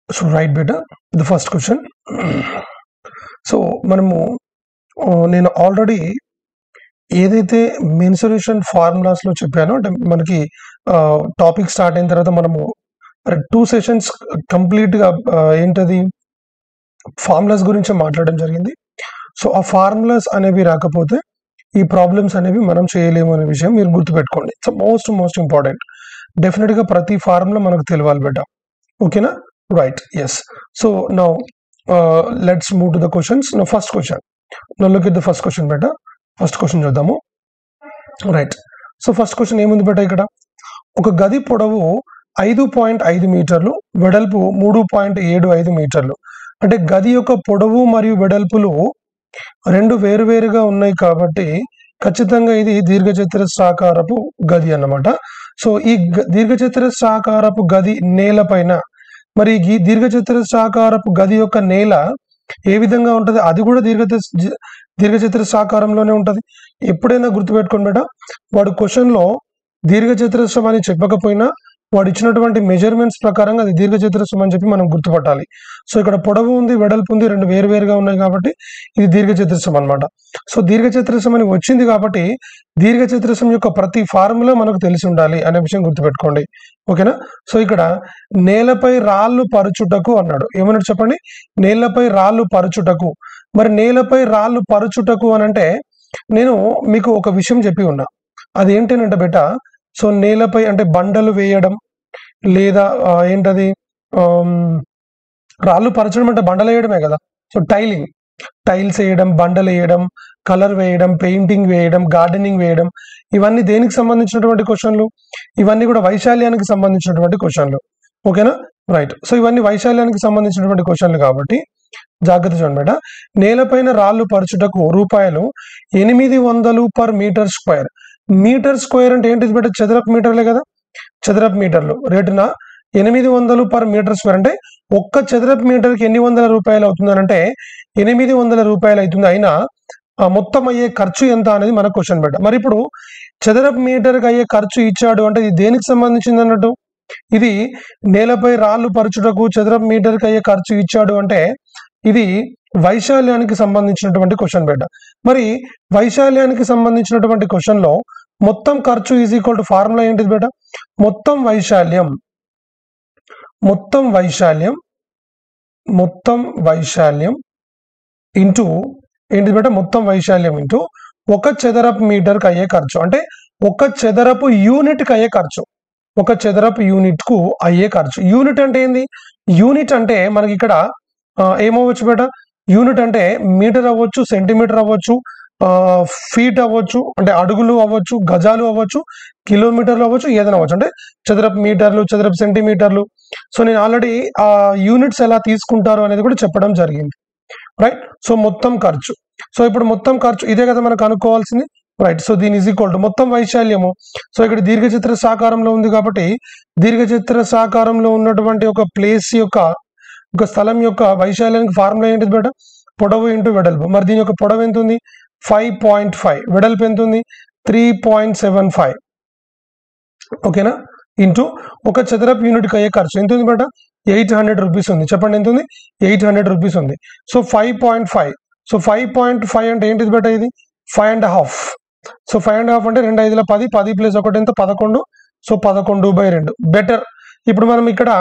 So right beta, the first question. So మనము నేను already ఏదైతే మెన్సురేషన్ ఫార్ములాస్ లో చెప్పానో అంటే మనకి టాపిక్ స్టార్ట్ అయిన తర్వాత మనము 2 సెషన్స్ కంప్లీట్ గా ఏంటది ఫార్ములాస్ గురించి మాట్లాడడం జరిగింది. సో ఆ ఫార్ములాస్ అనేవి రాకపోతే ఈ ప్రాబ్లమ్స్ అనేవి మనం చేయలేము అనే విషయం మీరు గుర్తుపెట్టుకోండి. So most important. డెఫినెట్ గా ప్రతి ఫార్ములా మనకు తెలియాలి బెట. ఓకేనా? Right. Yes. So now let's move to the questions. Now first question. Now look at the first question బెట. ఫస్ట్ క్వశ్చన్ చూద్దాము. రైట్. సో ఫస్ట్ క్వశ్చన్ ఏముంది బెట ఇక్కడ? ఒక గది పొడవు 5.5 మీటర్లు, వెడల్పు 3.75 మీటర్లు. అంటే గది యొక్క పొడవు మరియు వెడల్పులు రెండు వేరువేరుగా ఉన్నాయి కాబట్టి ఖచ్చితంగా ఇది దీర్ఘచతురస్రాకారపు గది అన్నమాట. సో ఈ దీర్ఘచతురస్రాకారపు గది నేలపైన, మరి ఈ దీర్ఘచతురస్రాకారపు గది యొక్క నేల ఏ విధంగా ఉంటది? అది కూడా దీర్ఘచతురస్రాకారంలోనే ఉంటది. ఎప్పుడైనా గుర్తుపెట్టుకోండి బేట, వాడు క్వశ్చన్ లో దీర్ఘచతురస్రం అని చెప్పకపోయినా వాడు ఇచ్చినటువంటి మెజర్మెంట్స్ ప్రకారంగా అది దీర్ఘచతురస్రం అని చెప్పి మనం గుర్తుపట్టాలి. సో ఇక్కడ పొడవు ఉంది, వెడల్పు ఉంది, రెండు వేరువేరుగా ఉన్నాయి కాబట్టి ఇది దీర్ఘచతురస్రం అన్నమాట. సో దీర్ఘచతురస్రం అని వచ్చింది కాబట్టి దీర్ఘచతురస్రం యొక్క ప్రతి ఫార్ములా మనకు తెలిసి ఉండాలి అనే విషయం గుర్తుపెట్టుకోండి. ఓకేనా? సో ఇక్కడ నేలపై రాళ్ళు పరుచుటకు అన్నాడు. ఏమన్నాడు చెప్పండి? నేలపై రాళ్ళు పరుచుటకు. మరి నేలపై రాళ్ళు పరుచుటకు అని అంటే నేను మీకు ఒక విషయం చెప్పి ఉన్నా. అది ఏంటంటే బెట, సో నేలపై అంటే బండలు వేయడం లేదా ఏంటది రాళ్ళు పరచడం అంటే బండలు వేయడమే కదా. సో టైల్స్ వేయడం, బండలు వేయడం, కలర్ వేయడం, పెయింటింగ్ వేయడం, గార్డెనింగ్ వేయడం, ఇవన్నీ దేనికి సంబంధించినటువంటి క్వశ్చన్లు? ఇవన్నీ కూడా వైశాల్యానికి సంబంధించినటువంటి క్వశ్చన్లు. ఓకేనా? రైట్. సో ఇవన్నీ వైశాల్యానికి సంబంధించినటువంటి క్వశ్చన్లు కాబట్టి జాగ్రత్త చూడండి బేట. నేలపైన రాళ్ళు పరచుటకు రూపాయలు 800 per metre square. Metre square అంటే ఏంటిది బేట? చదరపు మీటర్లే కదా. చదరపు మీటర్లు రేటున 800 పర్ మీటర్ స్క్వేర్ అంటే ఒక్క చదరపు మీటర్కి ఎన్ని వందల రూపాయలు అవుతుంది అంటే 800 రూపాయలు అవుతుంది. అయినా మొత్తం అయ్యే ఖర్చు ఎంత అనేది మన క్వశ్చన్ బేట. మరి ఇప్పుడు చదరపు మీటర్కి అయ్యే ఖర్చు ఇచ్చాడు అంటే ఇది దేనికి సంబంధించింది అన్నట్టు? ఇది నేలపై రాళ్ళు పరచుటకు చదరపు మీటర్కి అయ్యే ఖర్చు ఇచ్చాడు అంటే ఇది వైశాల్యానికి సంబంధించినటువంటి క్వశ్చన్ బేట. మరి వైశాల్యానికి సంబంధించినటువంటి క్వశ్చన్ లో మొత్తం ఖర్చు ఈజ్ ఈక్వల్ టు ఫార్ములా ఏంటిది బేట? మొత్తం వైశాల్యం ఇంటూ ఏంటిది బేట? మొత్తం వైశాల్యం ఇంటూ ఒక చదరపు మీటర్కి అయ్యే ఖర్చు. అంటే ఒక చదరపు యూనిట్కి అయ్యే ఖర్చు. ఒక చదరపు యూనిట్ కు అయ్యే ఖర్చు. యూనిట్ అంటే ఏంది? యూనిట్ అంటే మనకి ఇక్కడ ఏమవ్వచ్చు బేట? యూనిట్ అంటే మీటర్ అవ్వచ్చు, సెంటీమీటర్ అవ్వచ్చు, ఫీట్ అవ్వచ్చు, అంటే అడుగులు అవ్వచ్చు, గజాలు అవ్వచ్చు, కిలోమీటర్లు అవ్వచ్చు, ఏదైనా అవ్వచ్చు. అంటే చదరపు మీటర్లు, చదరపు సెంటీమీటర్లు. సో నేను ఆల్రెడీ ఆ యూనిట్స్ ఎలా తీసుకుంటారు అనేది కూడా చెప్పడం జరిగింది. రైట్. సో మొత్తం ఖర్చు. సో ఇప్పుడు మొత్తం ఖర్చు ఇదే కదా మనకు అనుకోవాల్సింది. రైట్. సో దీని ఈజ్ ఈక్వల్ టు మొత్తం వైశాల్యము. సో ఇక్కడ దీర్ఘచతురస్రాకారంలో ఉంది కాబట్టి దీర్ఘచతురస్రాకారంలో ఉన్నటువంటి ఒక ప్లేస్ యొక్క ఒక స్థలం యొక్క వైశాల్యానికి ఫార్ములా ఏంటిది బేట? పొడవు ఇంటూ వెడల్పు. మరి దీని యొక్క పొడవు ఎంత ఉంది? 5.5. వెడల్పు ఎంత ఉంది? 3.75. ఓకేనా? ఇంటూ ఒక చదరపు యూనిట్కి అయ్యే ఖర్చు ఎంత ఉంది బేట? 800 రూపీస్ ఉంది. చెప్పండి ఎంత ఉంది? 800 రూపీస్ ఉంది. సో 5.5. సో 5.5 అంటే ఏంటిది బేట? ఇది 5.5. సో 5.5 అంటే 2 5 10, 10 ప్లస్ 1 ఎంత? 11. సో 11/2. బెటర్. ఇప్పుడు మనం ఇక్కడ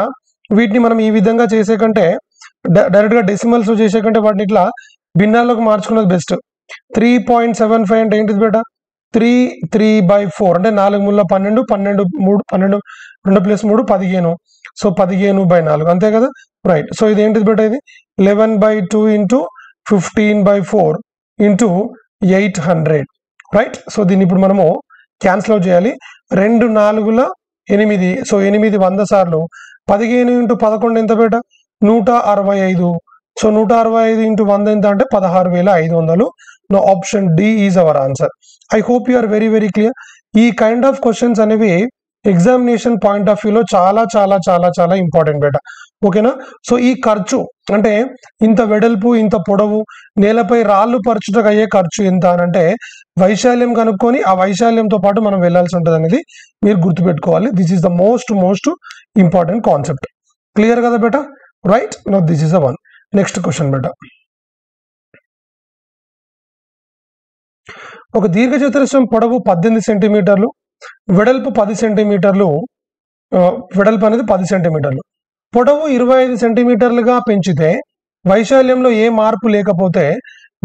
వీటిని మనం ఈ విధంగా చేసే కంటే డైరెక్ట్ గా డెసిమల్స్ చేసే కంటే వాటిని ఇట్లా భిన్నాల్లోకి మార్చుకున్నది బెస్ట్. 3.75 అంటే ఏంటిది బేట? 3/4 అంటే 4 ముళ్ళ 12, 12 3 2 ప్లస్ 3 15. సో 15/4 అంతే కదా. రైట్. సో ఇది ఏంటిది బేట? ఇది 11/2 ఇంటూ 15/4 ఇంటూ 800. రైట్. సో దీన్ని ఇప్పుడు మనము క్యాన్సిల్ అవుట్ చేయాలి. 2 4 8. సో 8 100 సార్లు 15 ఇంటూ 11 ఎంత బేట? 165. సో 165 ఇంటూ 100 ఎంత అంటే 16,500. No option D is our answer. I hope you are very very clear. ఈ కైండ్ ఆఫ్ క్వశ్చన్స్ అనేవి ఎగ్జామినేషన్ పాయింట్ ఆఫ్ వ్యూలో చాలా చాలా చాలా చాలా ఇంపార్టెంట్ బేట. ఓకేనా? సో ఈ ఖర్చు అంటే ఇంత వెడల్పు, ఇంత పొడవు, నేలపై రాళ్ళు పరచుటకు అయ్యే ఖర్చు ఎంత అని అంటే వైశాల్యం కనుక్కొని ఆ వైశాల్యంతో పాటు మనం వెళ్ళాల్సి ఉంటుంది అనేది మీరు గుర్తుపెట్టుకోవాలి. This is the most important concept. Clear కదా బేటా? Right. No this is the one. Next question బేటా. ఒక దీర్ఘచతురస్రం పొడవు 18 సెంటీమీటర్లు, వెడల్పు 10 సెంటీమీటర్లు, వెడల్పు అనేది 10 సెంటీమీటర్లు, పొడవు 25 సెంటీమీటర్లుగా పెంచితే వైశాల్యంలో ఏ మార్పు లేకపోతే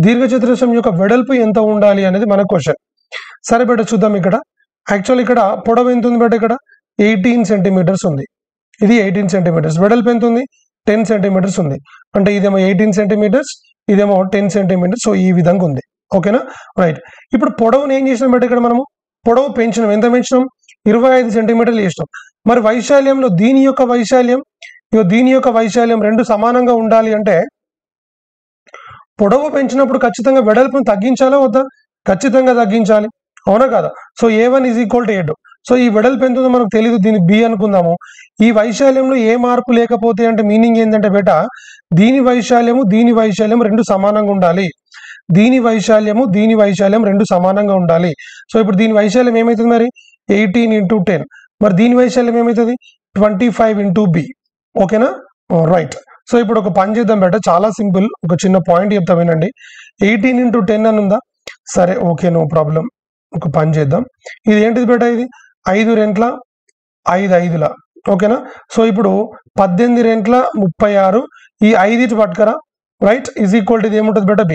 దీర్ఘచతురస్రం యొక్క వెడల్పు ఎంత ఉండాలి అనేది మన క్వశ్చన్. సరే బేట చూద్దాం. ఇక్కడ యాక్చువల్ ఇక్కడ పొడవు ఎంత ఉంది బేట? ఇక్కడ 18 సెంటీమీటర్స్ ఉంది. ఇది 18 సెంటీమీటర్స్. వెడల్పు ఎంత ఉంది? 10 సెంటీమీటర్స్ ఉంది. అంటే ఇదేమో 18 సెంటీమీటర్స్, ఇదేమో 10 సెంటీమీటర్స్. సో ఈ విధంగా ఉంది. ఓకేనా? రైట్. ఇప్పుడు పొడవుని ఏం చేసినాం బేట? ఇక్కడ మనము పొడవు పెంచినాం. ఎంత పెంచినాం? 25 సెంటీమీటర్లు చేసినాం. మరి వైశాల్యంలో దీని యొక్క వైశాల్యం రెండు సమానంగా ఉండాలి అంటే పొడవు పెంచినప్పుడు ఖచ్చితంగా వెడల్పును తగ్గించాలా వద్దా? ఖచ్చితంగా తగ్గించాలి. అవునా కదా? So A1 = 8. సో ఈ వెడల్పు ఎంత ఉందో మనకు తెలియదు, దీన్ని B అనుకుందాము. ఈ వైశాల్యంలో ఏ మార్పు లేకపోతే అంటే మీనింగ్ ఏంటంటే బేట, దీని వైశాల్యం రెండు సమానంగా ఉండాలి. దీని వైశాల్యం రెండు సమానంగా ఉండాలి. సో ఇప్పుడు దీని వైశాల్యం ఏమవుతుంది మరి? 18 × 10. మరి దీని వైశాల్యం ఏమవుతుంది? 25 × B. ఓకేనా? రైట్. సో ఇప్పుడు ఒక పని చేద్దాం బేట, చాలా సింపుల్. ఒక చిన్న పాయింట్ చెప్తా వినండి. 18 × 10 అని ఉందా? సరే, ఓకే, నో ప్రాబ్లం. ఒక పని చేద్దాం. ఇది ఏంటిది బేట? ఇది 5 రెంట్ల 5 5ల. ఓకేనా? సో ఇప్పుడు 18 రెంట్ల 36, ఈ 5 ఇటు పట్టుకరా. రైట్. ఇది ఏముంటుంది బేట? B.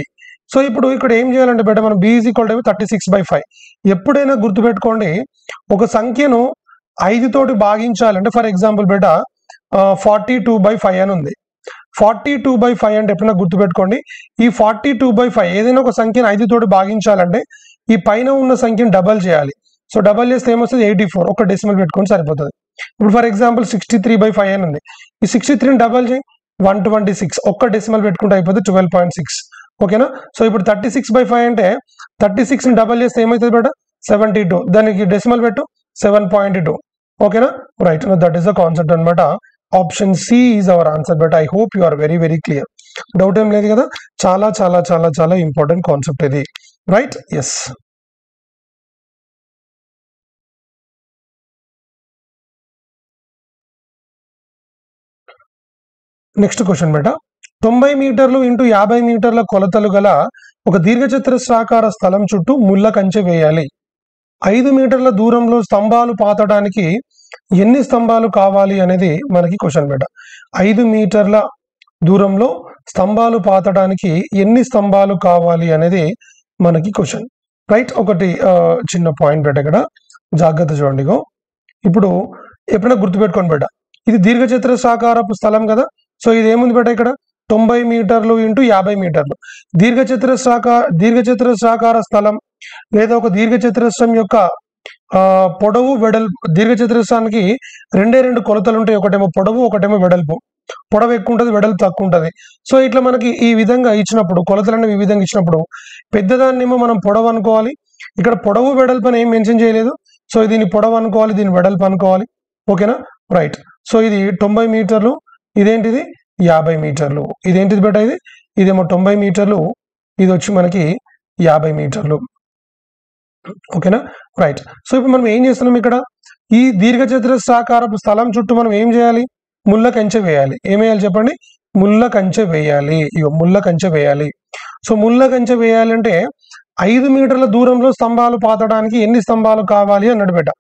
సో ఇప్పుడు ఇక్కడ ఏం చేయాలంటే బేట, మనం B = 36/5. ఎప్పుడైనా గుర్తుపెట్టుకోండి, ఒక సంఖ్యను 5 తోటి భాగించాలంటే, ఫర్ ఎగ్జాంపుల్ బేట 42/5 అని ఉంది. 42/5 అంటే ఎప్పుడైనా గుర్తుపెట్టుకోండి, ఈ 42/5 ఏదైనా ఒక సంఖ్యను 5 తోటి భాగించాలంటే ఈ పైన ఉన్న సంఖ్యను డబల్ చేయాలి. సో డబల్ చేస్తే ఏమొస్తుంది? 84. ఒక డెసిమల్ పెట్టుకొని సరిపోతుంది. ఇప్పుడు ఫర్ ఎగ్జాంపుల్ 63/5 అని ఉంది. ఈ 63ని డబల్ చేయి, 126. ఒక్క డెసిమల్ పెట్టుకుంటే అయిపోతుంది, 12.6. ఓకేనా? సో ఇప్పుడు 36/5 అంటే 36ని డబల్ చేస్తే ఏమవుతుంది బేట? 72. దానికి డెసిమల్ పెట్టు, 7.2. ఓకేనా? Right. That is the concept అనమాట. Option C is our answer. But I hope you are very clear. Doubt ఏం లేదు కదా? చాలా ఇంపార్టెంట్ కాన్సెప్ట్ ఇది. రైట్. ఎస్. నెక్స్ట్ క్వశ్చన్ బేట. 90 మీటర్లు × 50 మీటర్ల కొలతలు గల ఒక దీర్ఘచతురస్రాకార స్థలం చుట్టూ ముళ్ళ కంచె వేయాలి. 5 మీటర్ల దూరంలో స్తంభాలు పాతడానికి ఎన్ని స్తంభాలు కావాలి అనేది మనకి క్వశ్చన్ బేట. 5 మీటర్ల దూరంలో స్తంభాలు పాతడానికి ఎన్ని స్తంభాలు కావాలి అనేది మనకి క్వశ్చన్. రైట్. ఒకటి చిన్న పాయింట్ బేట, ఇక్కడ జాగ్రత్త చూడండి. ఇప్పుడు ఎప్పుడైనా గుర్తుపెట్టుకోండి బేట, ఇది దీర్ఘచతురస్రాకారపు స్థలం కదా. సో ఇది ఏముంది బేట? ఇక్కడ 90 మీటర్లు × 50 మీటర్లు. దీర్ఘచతురస్రాకార స్థలం లేదా ఒక దీర్ఘచతురస్రం యొక్క పొడవు వెడల్పు, దీర్ఘచతురస్రానికి రెండు కొలతలు ఉంటాయి. ఒకటేమో పొడవు, ఒకటేమో వెడల్పు. పొడవు ఎక్కువ ఉంటుంది, వెడల్పు తక్కువ ఉంటుంది. సో ఇట్లా మనకి ఈ విధంగా ఇచ్చినప్పుడు, కొలతలను ఈ విధంగా ఇచ్చినప్పుడు పెద్దదాన్నేమో మనం పొడవు అనుకోవాలి. ఇక్కడ పొడవు వెడల్పు అని ఏం మెన్షన్ చేయలేదు. సో దీన్ని పొడవు అనుకోవాలి, దీన్ని వెడల్పు అనుకోవాలి. ఓకేనా? రైట్. సో ఇది 90 మీటర్లు, ఇదేంటిది 50 మీటర్లు. ఇదేంటిది బేట? ఇదేమో 90 మీటర్లు, ఇది వచ్చి మనకి 50 మీటర్లు. ఓకేనా? రైట్. సో ఇప్పుడు మనం ఏం చేస్తున్నాం ఇక్కడ, ఈ దీర్ఘచతురస్రాకారపు స్థలం చుట్టూ మనం ఏం చేయాలి? ముళ్ళ కంచె వేయాలి. ఏం వేయాలి చెప్పండి? ముళ్ళ కంచె వేయాలి. ముళ్ళ కంచె వేయాలి. సో ముళ్ళ కంచె వేయాలంటే 5 మీటర్ల దూరంలో స్తంభాలు పాతడానికి ఎన్ని స్తంభాలు కావాలి అన్నాడు బేట.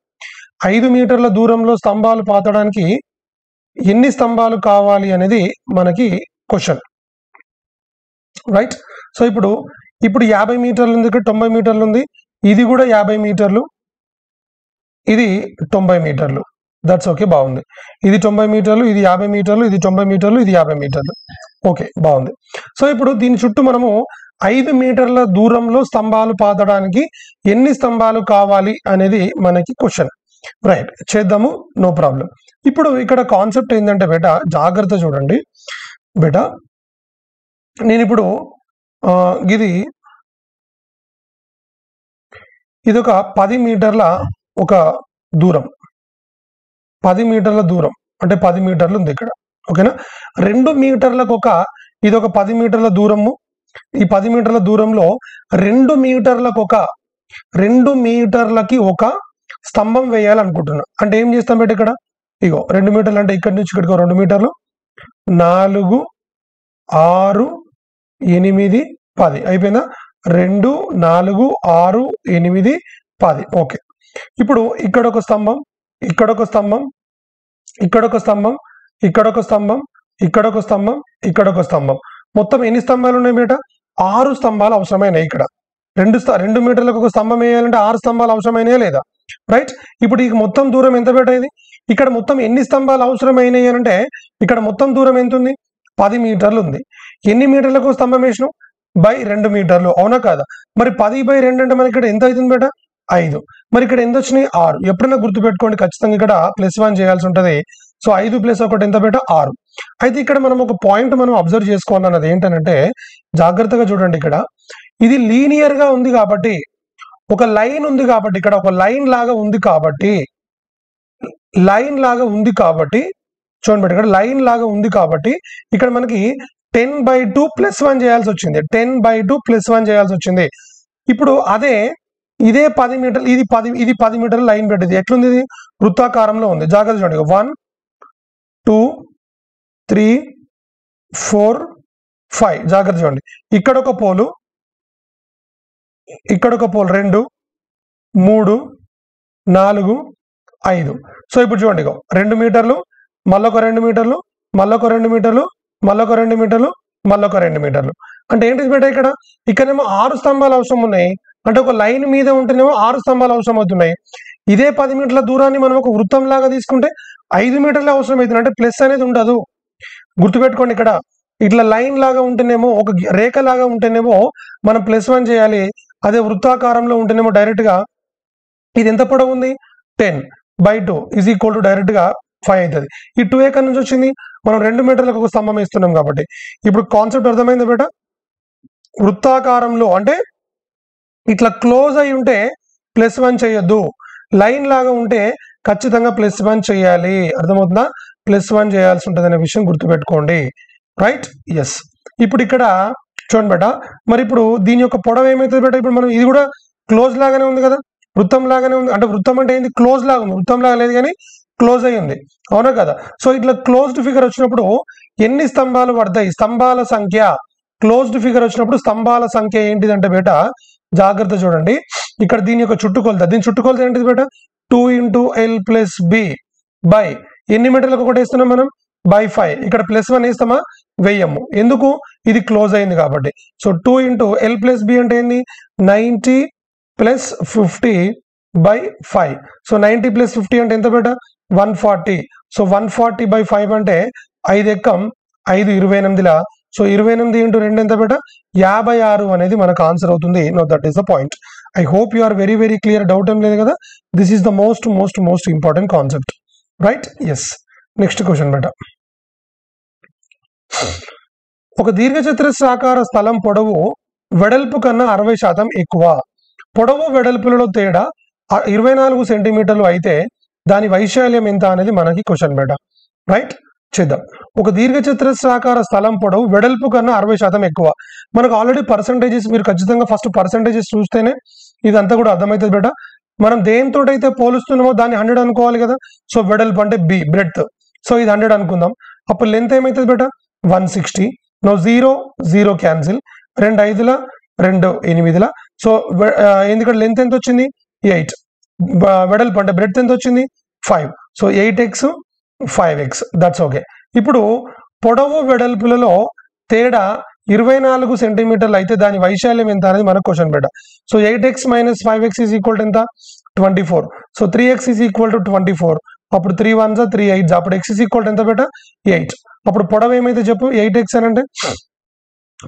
5 మీటర్ల దూరంలో స్తంభాలు పాతడానికి ఎన్ని స్తంభాలు కావాలి అనేది మనకి క్వశ్చన్. రైట్. సో ఇప్పుడు 50 మీటర్లు ఉంది, ఇక్కడ 90 మీటర్లు ఉంది. ఇది కూడా 50 మీటర్లు, ఇది 90 మీటర్లు. దట్స్ ఓకే, బాగుంది. ఇది 90 మీటర్లు, ఇది 50 మీటర్లు, ఇది 90 మీటర్లు, ఇది 50 మీటర్లు. ఓకే, బాగుంది. సో ఇప్పుడు దీని చుట్టూ మనము 5 మీటర్ల దూరంలో స్తంభాలు పాతడానికి ఎన్ని స్తంభాలు కావాలి అనేది మనకి క్వశ్చన్. రైట్, చేద్దాము, నో ప్రాబ్లం. ఇప్పుడు ఇక్కడ కాన్సెప్ట్ ఏంటంటే బేట, జాగ్రత్త చూడండి బేట. నేను ఇప్పుడు ఇది ఒక 10 మీటర్ల ఒక దూరం, 10 మీటర్ల దూరం అంటే 10 మీటర్లు ఉంది ఇక్కడ. ఓకేనా? 2 మీటర్లకు ఇది ఒక 10 మీటర్ల దూరము. ఈ 10 మీటర్ల దూరంలో 2 మీటర్లకు 2 మీటర్లకి ఒక స్తంభం వేయాలనుకుంటున్నా. అంటే ఏం చేస్తాం బేట ఇక్కడ ఇగో 2 మీటర్లు అంటే ఇక్కడి నుంచి ఇక్కడికి 2 మీటర్లు 4 6 8 10 అయిపోయిందా? 2 4 6 8 10 ఓకే. ఇప్పుడు ఇక్కడ ఒక స్తంభం, ఇక్కడ ఒక స్తంభం, ఇక్కడ ఒక స్తంభం, ఇక్కడ ఒక స్తంభం, ఇక్కడ ఒక స్తంభం, ఇక్కడ ఒక స్తంభం, మొత్తం ఎన్ని స్తంభాలు ఉన్నాయి బేట? 6 స్తంభాలు అవసరమైనాయి. ఇక్కడ 2 మీటర్లకు ఒక స్తంభం వేయాలంటే 6 స్తంభాలు అవసరమైనాయా లేదా? రైట్. ఇప్పుడు ఈ మొత్తం దూరం ఎంత బేట ఇది? ఇక్కడ మొత్తం ఎన్ని స్తంభాలు అవసరమైనాయి అంటే ఇక్కడ మొత్తం దూరం ఎంత ఉంది? 10 మీటర్లు ఉంది. ఎన్ని మీటర్లకు స్తంభం వేసినాం? బై 2 మీటర్లు, అవునా కాదా? మరి 10/2 అంటే మనకి ఇక్కడ ఎంత అవుతుంది బేట? 5. మరి ఇక్కడ ఎంత వచ్చినాయి? 6. ఎప్పుడైనా గుర్తుపెట్టుకోండి, ఖచ్చితంగా ఇక్కడ +1 చేయాల్సి ఉంటుంది. సో 5 + 1 ఎంత బేట? 6. అయితే ఇక్కడ మనం ఒక పాయింట్ మనం అబ్జర్వ్ చేసుకోవాలన్నది ఏంటంటే, జాగ్రత్తగా చూడండి, ఇక్కడ ఇది లీనియర్ గా ఉంది కాబట్టి, ఒక లైన్ ఉంది కాబట్టి, ఇక్కడ ఒక లైన్ లాగా ఉంది కాబట్టి, చూడండి బేట, ఇక్కడ లైన్ లాగా ఉంది కాబట్టి ఇక్కడ మనకి 10/2 + 1 చేయాల్సి వచ్చింది. 10/2 + 1 చేయాల్సి వచ్చింది. ఇప్పుడు అదే ఇదే 10 మీటర్లు, ఇది 10 మీటర్ల లైన్ పెట్టింది. ఎట్లుంది? ఇది వృత్తాకారంలో ఉంది. జాగ్రత్త చూడండి, 1 2 3 4 5. జాగ్రత్త చూడండి, ఇక్కడ ఒక పోలు, ఇక్కడ ఒక పోల్, 2 3 4 5. సో ఇప్పుడు చూడండి, 2 మీటర్లు, మళ్ళొక 2 మీటర్లు, మళ్ళొక 2 మీటర్లు, మళ్ళొక 2 మీటర్లు, మళ్ళొక 2 మీటర్లు. అంటే ఏంటిది బేట? ఇక్కడేమో 6 స్తంభాలు అవసరం ఉన్నాయి. అంటే ఒక లైన్ మీద ఉంటేనేమో 6 స్తంభాలు అవసరం అవుతున్నాయి. ఇదే 10 మీటర్ల దూరాన్ని మనం ఒక వృత్తం లాగా తీసుకుంటే 5 మీటర్లే అవసరం అవుతుంది. అంటే ప్లస్ అనేది ఉండదు. గుర్తుపెట్టుకోండి, ఇక్కడ ఇట్లా లైన్ లాగా ఉంటేనేమో, ఒక రేఖ లాగా ఉంటేనేమో మనం +1 చేయాలి. అదే వృత్తాకారంలో ఉంటేనేమో డైరెక్ట్ గా ఇది ఎంత పొడవు ఉంది? 10/2 = డైరెక్ట్ గా 5 అవుతుంది. ఈ 2 ఎక్కడి నుంచి వచ్చింది? మనం 2 మీటర్లకు ఒక స్తంభం ఇస్తున్నాం కాబట్టి. ఇప్పుడు కాన్సెప్ట్ అర్థమైందా బేట? వృత్తాకారంలో అంటే ఇట్లా క్లోజ్ అయి ఉంటే +1 చేయొద్దు, లైన్ లాగా ఉంటే ఖచ్చితంగా +1 చేయాలి. అర్థమవుతుందా? +1 చేయాల్సి ఉంటుంది అనే విషయం గుర్తుపెట్టుకోండి. రైట్. ఎస్. ఇప్పుడు ఇక్కడ చూడండి బేట, మరి ఇప్పుడు దీని యొక్క పొడవు ఏమవుతుంది బేట? ఇప్పుడు మనం ఇది కూడా క్లోజ్ లాగానే ఉంది కదా, వృత్తం లాగానే ఉంది. అంటే వృత్తం అంటే ఏంది? క్లోజ్ లాగా ఉంది. వృత్తం లాగా లేదు కానీ క్లోజ్ అయి ఉంది, అవునా కదా? సో ఇట్లా క్లోజ్డ్ ఫిగర్ వచ్చినప్పుడు ఎన్ని స్తంభాలు పడతాయి? స్తంభాల సంఖ్య, క్లోజ్డ్ ఫిగర్ వచ్చినప్పుడు స్తంభాల సంఖ్య ఏంటిదంటే బేట, జాగ్రత్త చూడండి, ఇక్కడ దీని యొక్క చుట్టుకొలత, దీని చుట్టుకొలత ఏంటిది బేట? 2 × L + B బై ఎన్ని మీటర్లకు ఒకటి వేస్తున్నాం మనం? బై 5. ఇక్కడ +1 వేస్తామా? వేయము. ఎందుకు? ఇది క్లోజ్ అయింది కాబట్టి. సో 2 × L + B అంటే ఏంది? 90 + 50 బై 5. సో 90 + 50 అంటే ఎంత బేట? 140. సో 140/5 అంటే 5 ఎక్కం 5 28లా. సో 28 × 2 ఎంత బేట? 56 అనేది మనకు ఆన్సర్ అవుతుంది. No, that is the point. I hope you are very very clear. Doubt ఏం లేదు కదా? This is the most important concept. Right. Yes. Next question బేట, ఒక దీర్ఘచతురస్రాకార స్థలం పొడవు వెడల్పు కన్నా 60% ఎక్కువ. పొడవు వెడల్పులలో తేడా 24 సెంటీమీటర్లు అయితే దాని వైశాల్యం ఎంత అనేది మనకి క్వశ్చన్ బేట. రైట్. చేద్దాం. ఒక దీర్ఘచతురస్రాకార స్థలం పొడవు వెడల్పు కన్నా 60% ఎక్కువ. మనకు ఆల్రెడీ పర్సంటేజెస్, మీరు ఖచ్చితంగా ఫస్ట్ పర్సంటేజెస్ చూస్తేనే ఇదంతా కూడా అర్థమవుతుంది బేట. మనం దేనితో అయితే పోలుస్తున్నామో దాన్ని 100 అనుకోవాలి కదా. సో వెడల్పు అంటే B, బ్రెడ్త్. సో ఇది 100 అనుకుందాం. అప్పుడు లెంత్ ఏమవుతుంది బేట? 160. నో 0 క్యాన్సిల్, 2 5ల 2 8ల. సో ఎందుకంటే లెంత్ ఎంత వచ్చింది? 8. వెడల్పు అంటే బ్రెడ్త్ ఎంత వచ్చింది? 5. So 8x 5x. That's okay. ఇప్పుడు పొడవు వెడల్పులలో తేడా 24 సెంటీమీటర్లు అయితే దాని వైశాల్యం ఎంత అనేది మనకు క్వశ్చన్ బేట. సో 8x - 5x = ఎంత? 24. So 3x = 24. అప్పుడు 3 1s 3 8s. అప్పుడు x = ఎంత బేట? 8. అప్పుడు పొడవు ఏమైతే చెప్పు? 8x అని అంటే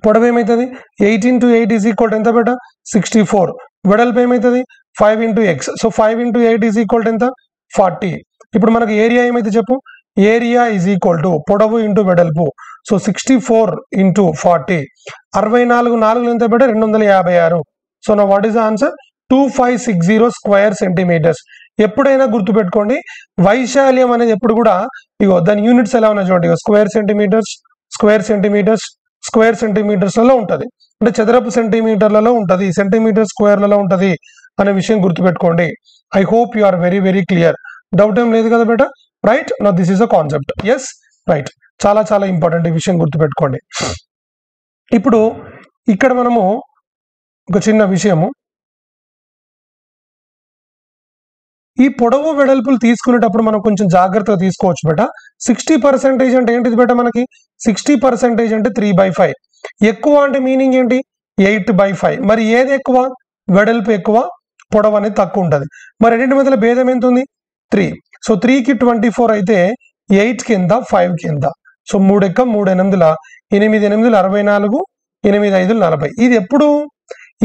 పొడవు ఏమవుతుంది? 8 × 8 = ఎంత బేట? 64. వెడల్పు ఏమవుతుంది? 5 × x. సో 5 × 8 = ఎంత? 40. ఇప్పుడు మనకు ఏరియా ఏమైతే చెప్పు? ఏరియా = పొడవు ఇంటూ వెడల్పు. సో 64 × 40. 64 4 ఎంత బేట? 256. సో నా what is the answer? 2560 square centimetres. ఎప్పుడైనా గుర్తుపెట్టుకోండి, వైశాల్యం అనేది ఎప్పుడు కూడా ఇగో దాని యూనిట్స్ ఎలా ఉన్నాయి చూడండి. స్క్వేర్ సెంటీమీటర్స్లలో ఉంటుంది. అంటే చదరపు సెంటీమీటర్లలో ఉంటుంది, సెంటీమీటర్ స్క్వేర్లలో ఉంటుంది. అనే విషయం గుర్తుపెట్టుకోండి. I hope you are very very clear. Doubt ఏం లేదు కదా బేటా, right? Now this is a concept. Yes, right. చాలా చాలా ఇంపార్టెంట్ ఈ విషయం గుర్తుపెట్టుకోండి. ఇప్పుడు ఇక్కడ మనము ఒక చిన్న విషయము, ఈ పొడవు వెడల్పులు తీసుకునేటప్పుడు మనం కొంచెం జాగ్రత్తగా తీసుకోవచ్చు బేట. 60% అంటే ఏంటిది బేట? మనకి 60% అంటే 3/5. ఎక్కువ అంటే మీనింగ్ ఏంటి? 8/5. మరి ఏది ఎక్కువ? వెడల్పు ఎక్కువ, పొడవు అనేది తక్కువ ఉంటుంది. మరి రెండింటి మధ్యలో భేదం ఎంత ఉంది? 3. సో 3కి 24 అయితే 8 కింద 5 కింద. సో 3 ఎక్క 3 8 8 8 64, 8 5 40.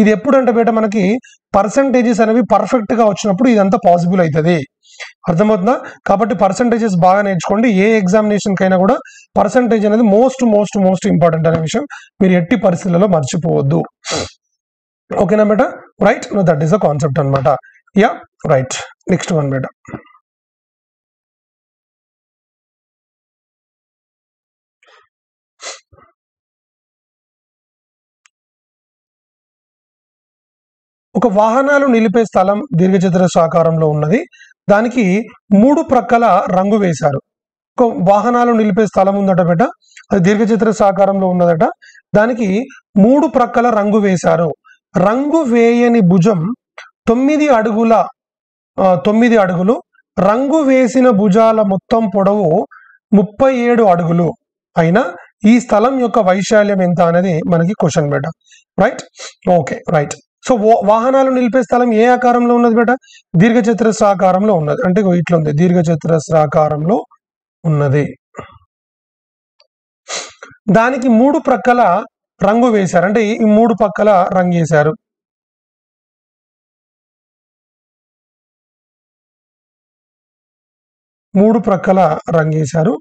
ఇది ఎప్పుడు అంటే బేట మనకి పర్సంటేజెస్ అనేవి పర్ఫెక్ట్ గా వచ్చినప్పుడు ఇదంతా పాసిబుల్ అవుతుంది. అర్థమవుతుందా? కాబట్టి పర్సంటేజెస్ బాగా నేర్చుకోండి. ఏ ఎగ్జామినేషన్ కైనా కూడా పర్సంటేజ్ అనేది మోస్ట్ మోస్ట్ మోస్ట్ ఇంపార్టెంట్ అనే విషయం మీరు ఎట్టి పరిస్థితుల్లో మర్చిపోవద్దు. ఓకేనా బేట? Right. No that is the concept అనమాట. Yeah, right. నెక్స్ట్ వన్ బేట. ఒక వాహనాలు నిలిపే స్థలం దీర్ఘచతురస్రాకారంలో ఉన్నది. దానికి 3 ప్రక్కల రంగు వేశారు. ఒక వాహనాలు నిలిపే స్థలం ఉందట బేట, అది దీర్ఘచతురస్రాకారంలో ఉన్నదట. దానికి 3 ప్రక్కల రంగు వేశారు. రంగు వేయని భుజం 9 అడుగులు. రంగు వేసిన భుజాల మొత్తం పొడవు 37 అడుగులు అయినా ఈ స్థలం యొక్క వైశాల్యం ఎంత అనేది మనకి క్వశ్చన్ బేట. రైట్? Okay, right. సో వాహనాలు నిలిపే స్థలం ఏ ఆకారంలో ఉన్నది బేట? దీర్ఘచతురస్రాకారంలో ఉన్నది. అంటే ఇట్లా ఉంది, దీర్ఘచతురస్రాకారంలో ఉన్నది. దానికి 3 ప్రక్కల రంగు వేశారు. అంటే ఈ 3 పక్కల రంగు వేశారు. మూడు ప్రక్కల రంగు వేశారు.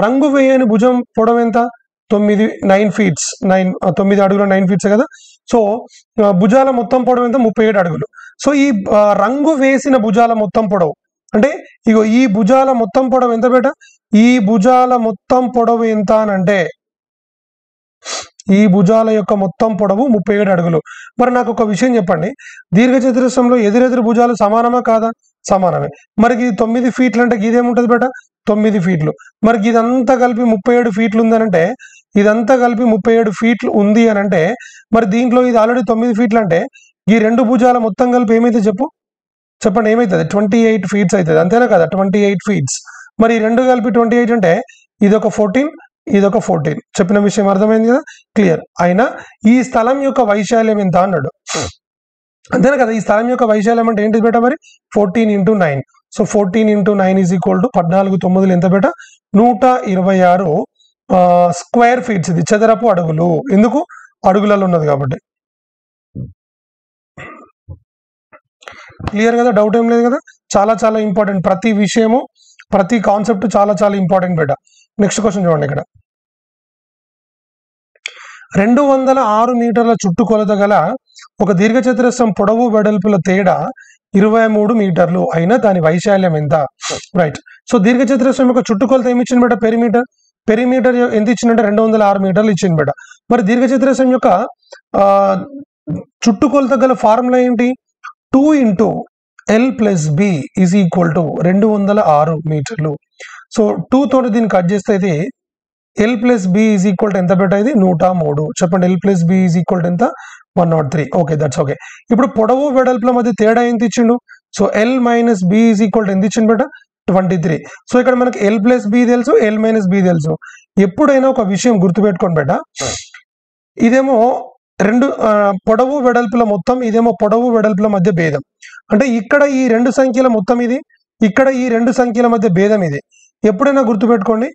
రంగు వేయని భుజం పొడవు ఎంత? 9 ఫీట్స్ 9 అడుగుల 9 ఫీట్స్ కదా. సో భుజాల మొత్తం పొడవు ఎంత? 37 అడుగులు. సో ఈ రంగు వేసిన భుజాల మొత్తం పొడవు అంటే ఇగో ఈ భుజాల మొత్తం పొడవు ఎంత బేట? ఈ భుజాల మొత్తం పొడవు ఎంత అని అంటే ఈ భుజాల యొక్క మొత్తం పొడవు 37 అడుగులు. మరి నాకు ఒక విషయం చెప్పండి, దీర్ఘచతురస్రంలో ఎదురెదురు భుజాలు సమానమా కాదా? సమానమే. మరి ఇది 9 ఫీట్లు అంటే ఇదేముంటది బేట? 9 ఫీట్లు. మరి ఇదంతా కలిపి 37 ఫీట్లు ఉందనంటే, ఇదంతా కలిపి 37 ఫీట్లు ఉంది అని అంటే, మరి దీంట్లో ఇది ఆల్రెడీ 9 ఫీట్లు అంటే ఈ రెండు భుజాల మొత్తం కలిపి ఏమైతే చెప్పండి, ఏమైతుంది? 28 ఫీట్స్ అవుతుంది. అంతేనా కదా? 28 ఫీట్స్. మరి ఈ రెండు కలిపి 28 అంటే ఇదొక 14, ఇదొక 14. చెప్పిన విషయం అర్థమైంది కదా? క్లియర్. అయినా ఈ స్థలం యొక్క వైశాల్యం ఎంత అన్నాడు. అంతేనా కదా? ఈ స్థలం యొక్క వైశాల్యం అంటే ఏంటి బేట? మరి 14 × 9. సో 14 × 9 ఈజ్ ఈక్వల్ టు 14 9 ఎంత బేట? 126 స్క్వేర్ ఫీట్స్. ఇది చదరపు అడుగులు. ఎందుకు? అడుగులలో ఉన్నది కాబట్టి. క్లియర్ కదా? డౌట్ ఏం లేదు కదా? చాలా చాలా ఇంపార్టెంట్. ప్రతి విషయము, ప్రతి కాన్సెప్ట్ చాలా చాలా ఇంపార్టెంట్ బేట. నెక్స్ట్ క్వశ్చన్ చూడండి. ఇక్కడ 206 మీటర్ల చుట్టుకొలత గల ఒక దీర్ఘచతురస్రం పొడవు వెడల్పుల తేడా 23 మీటర్లు అయినా దాని వైశాల్యం ఎంత? రైట్. సో దీర్ఘచతురస్రం యొక్క చుట్టుకొలత ఏమి ఇచ్చింది బేట? పెరిమీటర్ ఎంత ఇచ్చిందంటే 206 మీటర్లు ఇచ్చింది బేట. మరి దీర్ఘచతురస్రం యొక్క చుట్టుకొలత గల ఫార్ములా ఏంటి? 2 × L + B is equal to 206 మీటర్లు. సో 2 తోటి దీన్ని కట్ చేస్తే అయితే L + B is equal to ఎంత బేట? ఇది 103. చెప్పండి, L + B is equal to ఎంత? 103. Okay, that's okay. ఇప్పుడు పొడవు వెడల్పుల మధ్య తేడా ఎంత ఇచ్చిండు? So L - B is equal to ఎంత ఇచ్చిండు బేట? 23. సో ఇక్కడ మనకి L + B తెలుసు, L - B తెలుసు. ఎప్పుడైనా ఒక విషయం గుర్తుపెట్టుకోండి బేట, ఇదేమో రెండు పొడవు వెడల్పుల మొత్తం, ఇదేమో పొడవు వెడల్పుల మధ్య భేదం. అంటే ఇక్కడ ఈ రెండు సంఖ్యల మొత్తం ఇది, ఇక్కడ ఈ రెండు సంఖ్యల మధ్య భేదం ఇది. ఎప్పుడైనా గుర్తుపెట్టుకోండి,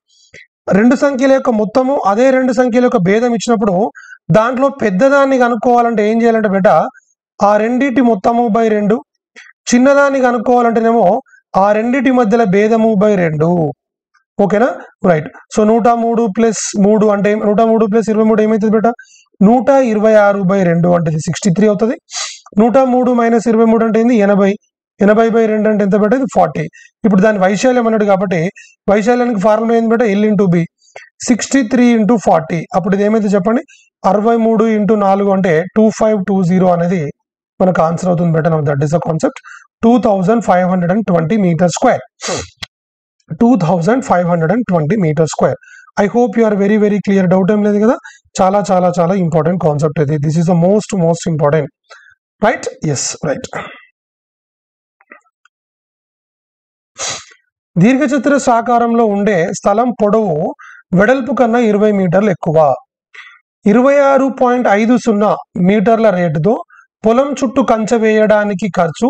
రెండు సంఖ్యల యొక్క మొత్తము అదే రెండు సంఖ్యల యొక్క భేదం ఇచ్చినప్పుడు దాంట్లో పెద్దదాన్ని కనుక్కోవాలంటే ఏం చేయాలంటే బేట, ఆ రెండిటి మొత్తము బై 2, చిన్నదాన్ని కనుక్కోవాలంటేనేమో ఆ రెండిటి మధ్యలో భేదము బై 2. ఓకేనా? రైట్. సో 103 + 3 అంటే 103 + 23 ఏమవుతుంది బేట? 126/2 అంటే 63 అవుతుంది. 103 - 23 అంటే ఏంది? 80. 80/2 అంటే ఎంత బేట? ఇది 40. ఇప్పుడు దాని వైశాల్యం అన్నాడు కాబట్టి వైశాల్యానికి ఫార్ములా ఏంది బేట? L × B. 63 × 40. అప్పుడు ఇది ఏమైతే చెప్పండి? 63 × 4 అంటే 2520 అనేది మనకు ఆన్సర్ అవుతుంది బెటర్. That is the concept. 2520 metre square. 2520 metre square. I hope you are very very clear. Doubt ఏం లేదు కదా. చాలా చాలా చాలా ఇంపార్టెంట్ కాన్సెప్ట్ ఇది. This is the most important. Right? Yes, right. దీర్ఘచతురస్రాకారంలో ఉండే స్థలం పొడవు వెడల్పు కన్నా 20 మీటర్లు ఎక్కువ. 26.50 మీటర్ల రేటుతో పొలం చుట్టూ కంచె వేయడానికి ఖర్చు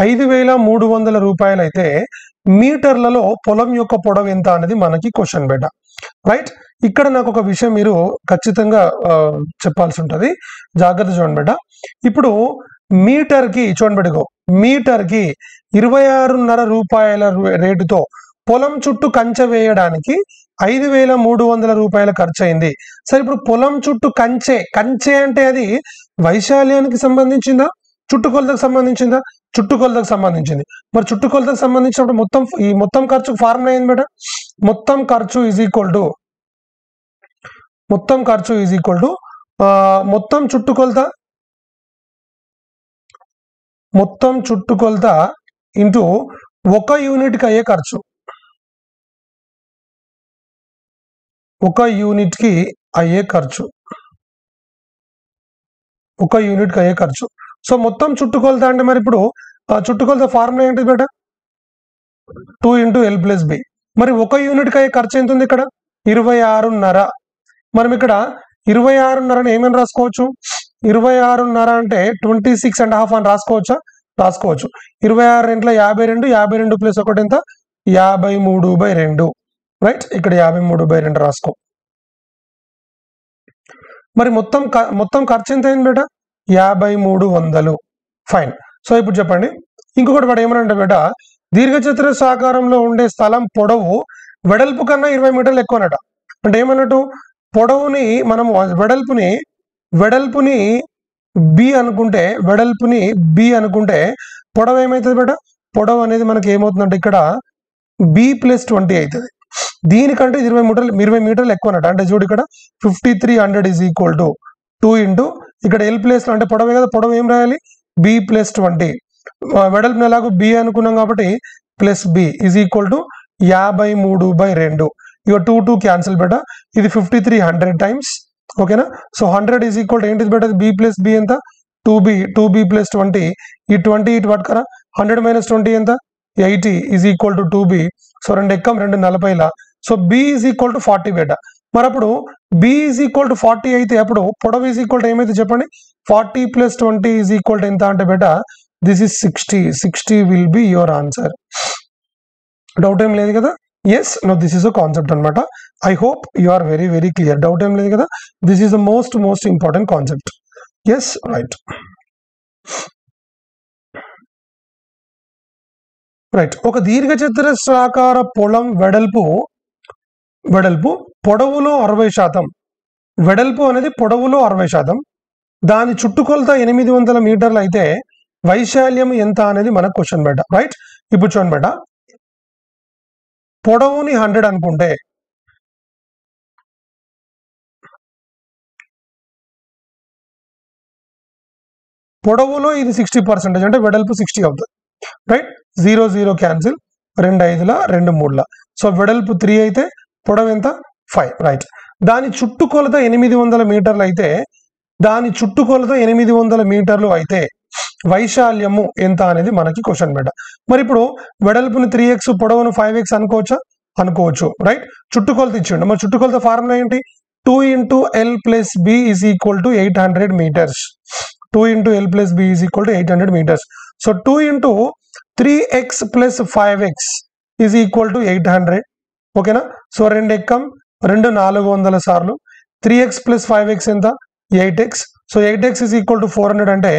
5,300 రూపాయలు అయితే మీటర్లలో పొలం యొక్క పొడవు ఎంత అనేది మనకి క్వశ్చన్ బేట. రైట్? ఇక్కడ నాకు ఒక విషయం మీరు ఖచ్చితంగా చెప్పాల్సి ఉంటుంది. జాగ్రత్త చూడండి బేట. ఇప్పుడు మీటర్కి చూడండి బేటగో, మీటర్కి 26.5 రూపాయల రేటుతో పొలం చుట్టూ కంచె వేయడానికి 5,300 రూపాయల ఖర్చు అయింది. సరే, ఇప్పుడు పొలం చుట్టూ కంచె అంటే అది వైశాల్యానికి సంబంధించిందా, చుట్టుకొలతకు సంబంధించిందా? చుట్టుకొలతకు సంబంధించింది. మరి చుట్టుకొలతకు సంబంధించినప్పుడు ఈ మొత్తం ఖర్చు ఫార్ములా ఏంది బేట? మొత్తం ఖర్చు ఈజ్ ఈక్వల్ టు మొత్తం చుట్టుకొలత ఇంటూ 1 యూనిట్కి అయ్యే ఖర్చు. 1 యూనిట్కి అయ్యే ఖర్చు. సో మొత్తం చుట్టుకొలత అంటే మరి ఇప్పుడు చుట్టుకొలత ఫార్ములా ఏంటి బేట? 2 × L + B. మరి 1 యూనిట్కి అయ్యే ఖర్చు ఎంత ఉంది ఇక్కడ? 26.5. మనం ఇక్కడ 26.5 ఏమని రాసుకోవచ్చు? 26.5 అంటే 26.5 అని రాసుకోవచ్చా? రాసుకోవచ్చు. 26 × 52, 52 + 1 ఎంత? 53/2. రైట్? ఇక్కడ 53/2 రాసుకో. మరి మొత్తం ఖర్చు ఎంత అయింది బేట? 5,300. ఫైన్. సో ఇప్పుడు చెప్పండి. ఇంకొకటి వాడు ఏమనంటే బేట, దీర్ఘచతురస్రాకారంలో ఉండే స్థలం పొడవు వెడల్పు కన్నా 20 మీటర్లు ఎక్కువనట. అంటే ఏమన్నట్టు? పొడవుని మనం వెడల్పుని బి అనుకుంటే పొడవు ఏమవుతుంది బేట? పొడవు అనేది మనకి ఏమవుతుందంటే ఇక్కడ B+20 అవుతుంది. దీనికంటే 20 మీటర్లు ఎక్కువనట. అంటే చూడు ఇక్కడ 5,300 ఈజ్ ఈక్వల్ టు 2 × ఇక్కడ L ప్లేస్లో అంటే పొడవే కదా, పొడవు ఏం రాయాలి? B+20. వెడల్పుని ఎలాగో B అనుకున్నాం కాబట్టి +B ఈజ్ ఈక్వల్ టు 53/2. ఇక 2 క్యాన్సిల్ బేట. ఇది 5,300 టైమ్స్. ఓకేనా? సో 100 ఈజ్ ఈక్వల్ టు ఏంటిది బేట? B+B ఎంత? 2B+20. ఈ 20 ఇటు పట్టుకరా. 100 - 20 ఎంత? 80 is equal to 2B. So 2 ఎక్కం 2 40లా. So B is equal to 40 బేట. మరి అప్పుడు B ఈజ్ ఈక్వల్ టు 40 అయితే అప్పుడు పొడవు ఈజ్ ఈక్వల్ టు ఏమైతే చెప్పండి? 40 + 20 ఈజ్ ఈక్వల్ టు ఎంత అంటే బేట? This is 60. 60 will be your answer. Doubt ఏం లేదు కదా? Yes, no, this is a concept అనమాట. I hope you are very very clear. Doubt ఏం లేదు కదా? This is the most important concept. Yes, right. ఒక దీర్ఘచతురస్రాకార పొలం వెడల్పు పొడవులో 60%. వెడల్పు అనేది పొడవులో 60%. దాని చుట్టుకొలత 800 మీటర్లు అయితే వైశాల్యం ఎంత అనేది మనకు క్వశ్చన్ బేట. రైట్? ఇప్పుడు చూడండి బేట, పొడవుని 100 అనుకుంటే పొడవులో ఇది 60% అంటే వెడల్పు 60 అవుతుంది. రైట్? 0 0 క్యాన్సిల్. 2 5ల 2 3ల. సో వెడల్పు 3 అయితే పొడవు ఎంత? 5. రైట్? దాని చుట్టుకొలత 800 మీటర్లు అయితే వైశాల్యము ఎంత అనేది మనకి క్వశ్చన్ బేట. మరి ఇప్పుడు వెడల్పుని 3x పొడవును 5x అనుకోవచ్చు. రైట్? చుట్టుకొలత ఇచ్చిండు. మరి చుట్టుకొలత ఫార్ములా ఏంటి? 2 × L + B is equal to 800 metres. 2 × L + B is equal to 800 metres. So 2 × 3x + 5x is equal to 800. ఓకేనా? సో 2 ఎక్కం 2 400 సార్లు. 3x + 5x ఎంత? 8x. So 8x is equal to 400 అంటే